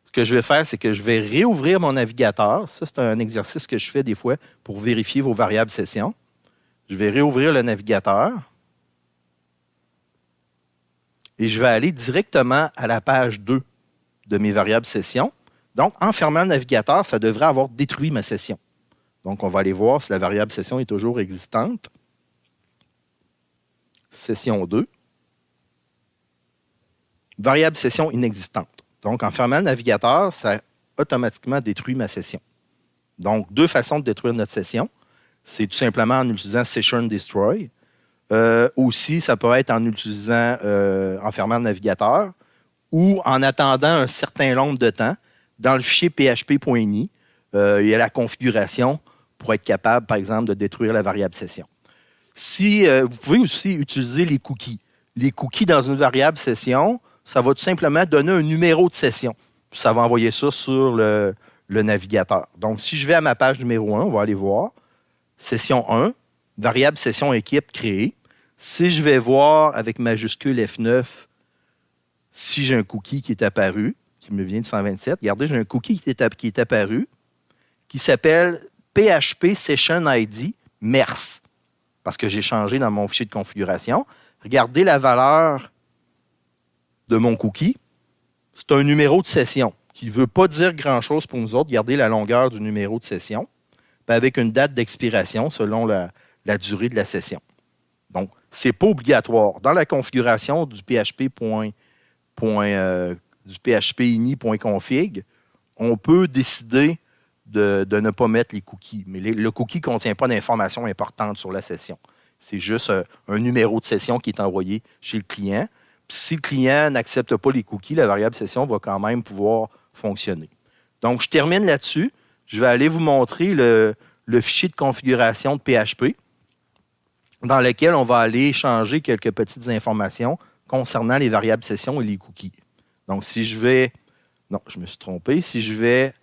Ce que je vais faire, c'est que je vais réouvrir mon navigateur. Ça, c'est un exercice que je fais des fois pour vérifier vos variables session. Je vais réouvrir le navigateur. et je vais aller directement à la page 2 de mes variables session. Donc, en fermant le navigateur, ça devrait avoir détruit ma session. Donc, on va aller voir si la variable session est toujours existante. Session 2. Variable session inexistante. Donc, en fermant le navigateur, ça automatiquement détruit ma session. Donc, deux façons de détruire notre session. C'est tout simplement en utilisant Session Destroy. Aussi, ça peut être en utilisant, en fermant le navigateur ou en attendant un certain nombre de temps. Dans le fichier php.ini, il y a la configuration pour être capable, par exemple, de détruire la variable session. Vous pouvez aussi utiliser les cookies. Les cookies dans une variable session, ça va tout simplement donner un numéro de session. Puis ça va envoyer ça sur le navigateur. Donc, si je vais à ma page numéro 1, on va aller voir. Session 1, variable session équipe créée. Si je vais voir avec majuscule F9, si j'ai un cookie qui est apparu, qui me vient de 127, regardez, j'ai un cookie qui est apparu, qui s'appelle PHP Session ID MERS, parce que j'ai changé dans mon fichier de configuration. Regardez la valeur de mon cookie. C'est un numéro de session qui ne veut pas dire grand-chose pour nous autres. Regardez la longueur du numéro de session, puis avec une date d'expiration selon la durée de la session. Donc, ce n'est pas obligatoire. Dans la configuration du php.ini.config, on peut décider de ne pas mettre les cookies. Mais le cookie ne contient pas d'informations importantes sur la session. C'est juste un numéro de session qui est envoyé chez le client. Puis si le client n'accepte pas les cookies, la variable session va quand même pouvoir fonctionner. Donc, je termine là-dessus. Je vais aller vous montrer le fichier de configuration de PHP dans lequel on va aller changer quelques petites informations concernant les variables session et les cookies. Donc, si je vais... Non, je me suis trompé. Si je vais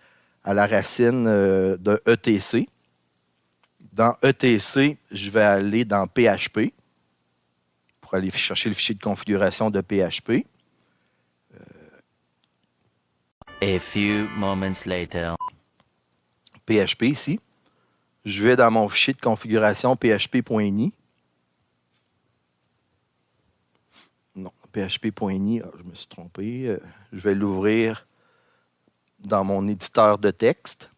à la racine de ETC, dans ETC, je vais aller dans PHP pour aller chercher le fichier de configuration de PHP. A few moments later. PHP ici. Je vais dans mon fichier de configuration php.ini. Non, php.ini, je me suis trompé. Je vais l'ouvrir dans mon éditeur de texte.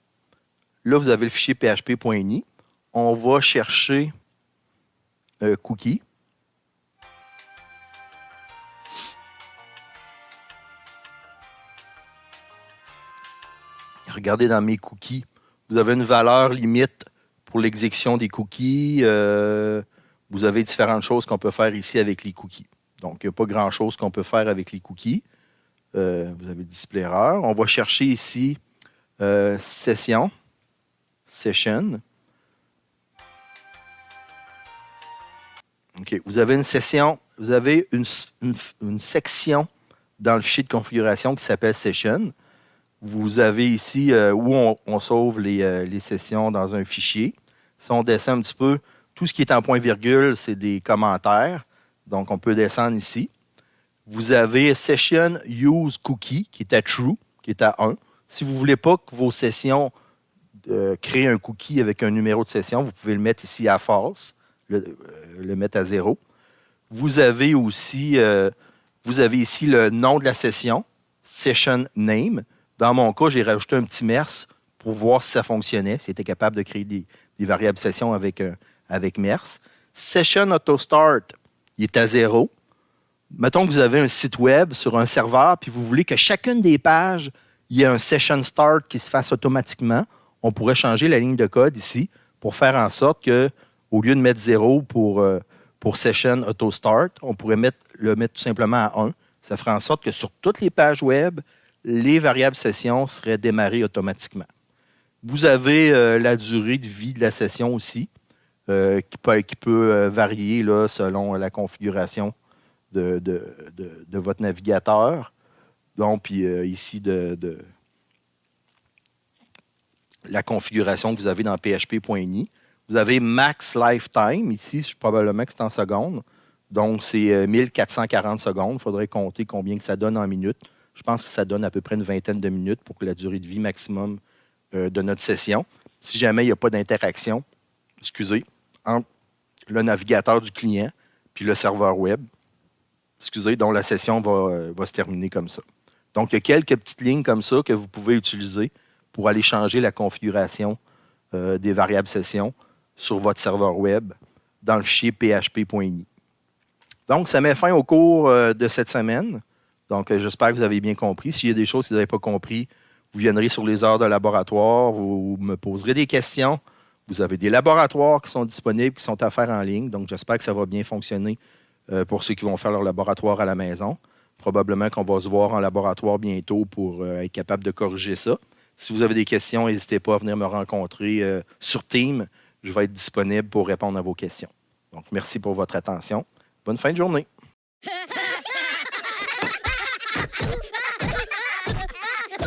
Là, vous avez le fichier php.ini. On va chercher un cookie. Regardez dans mes cookies. Vous avez une valeur limite pour l'exécution des cookies. Vous avez différentes choses qu'on peut faire ici avec les cookies. Donc, il n'y a pas grand-chose qu'on peut faire avec les cookies. Vous avez le display erreur. On va chercher ici session. OK. Vous avez une session, vous avez une section dans le fichier de configuration qui s'appelle Session. Vous avez ici où on sauve les sessions dans un fichier. Si on descend un petit peu, tout ce qui est en point-virgule, c'est des commentaires. Donc, on peut descendre ici. Vous avez Session Use Cookie qui est à True, qui est à 1. Si vous ne voulez pas que vos sessions créent un cookie avec un numéro de session, vous pouvez le mettre ici à False, le mettre à 0. Vous avez aussi ici le nom de la session, Session Name. Dans mon cas, j'ai rajouté un petit MERS pour voir si ça fonctionnait, si c'était capable de créer des variables session avec MERS. Session Auto Start, il est à 0. Mettons que vous avez un site web sur un serveur, puis vous voulez que chacune des pages, il y ait un Session Start qui se fasse automatiquement. On pourrait changer la ligne de code ici pour faire en sorte que, au lieu de mettre 0 pour Session Auto Start, on pourrait le mettre tout simplement à 1. Ça ferait en sorte que sur toutes les pages web, les variables session seraient démarrées automatiquement. Vous avez la durée de vie de la session aussi, qui peut varier là, selon la configuration de votre navigateur. Donc, puis ici, de la configuration que vous avez dans php.ini. Vous avez max lifetime. Ici, probablement que c'est en secondes. Donc, c'est 1440 secondes. Il faudrait compter combien que ça donne en minutes. Je pense que ça donne à peu près une vingtaine de minutes pour que la durée de vie maximum de notre session. Si jamais il n'y a pas d'interaction, entre le navigateur du client puis le serveur web, dont la session va se terminer comme ça. Donc, il y a quelques petites lignes comme ça que vous pouvez utiliser pour aller changer la configuration des variables sessions sur votre serveur web dans le fichier php.ini. Donc, ça met fin au cours de cette semaine. Donc, j'espère que vous avez bien compris. S'il y a des choses que vous n'avez pas compris, vous viendrez sur les heures de laboratoire, vous me poserez des questions. Vous avez des laboratoires qui sont disponibles, qui sont à faire en ligne. Donc, j'espère que ça va bien fonctionner pour ceux qui vont faire leur laboratoire à la maison. Probablement qu'on va se voir en laboratoire bientôt pour être capable de corriger ça. Si vous avez des questions, n'hésitez pas à venir me rencontrer sur Teams. Je vais être disponible pour répondre à vos questions. Donc, merci pour votre attention. Bonne fin de journée.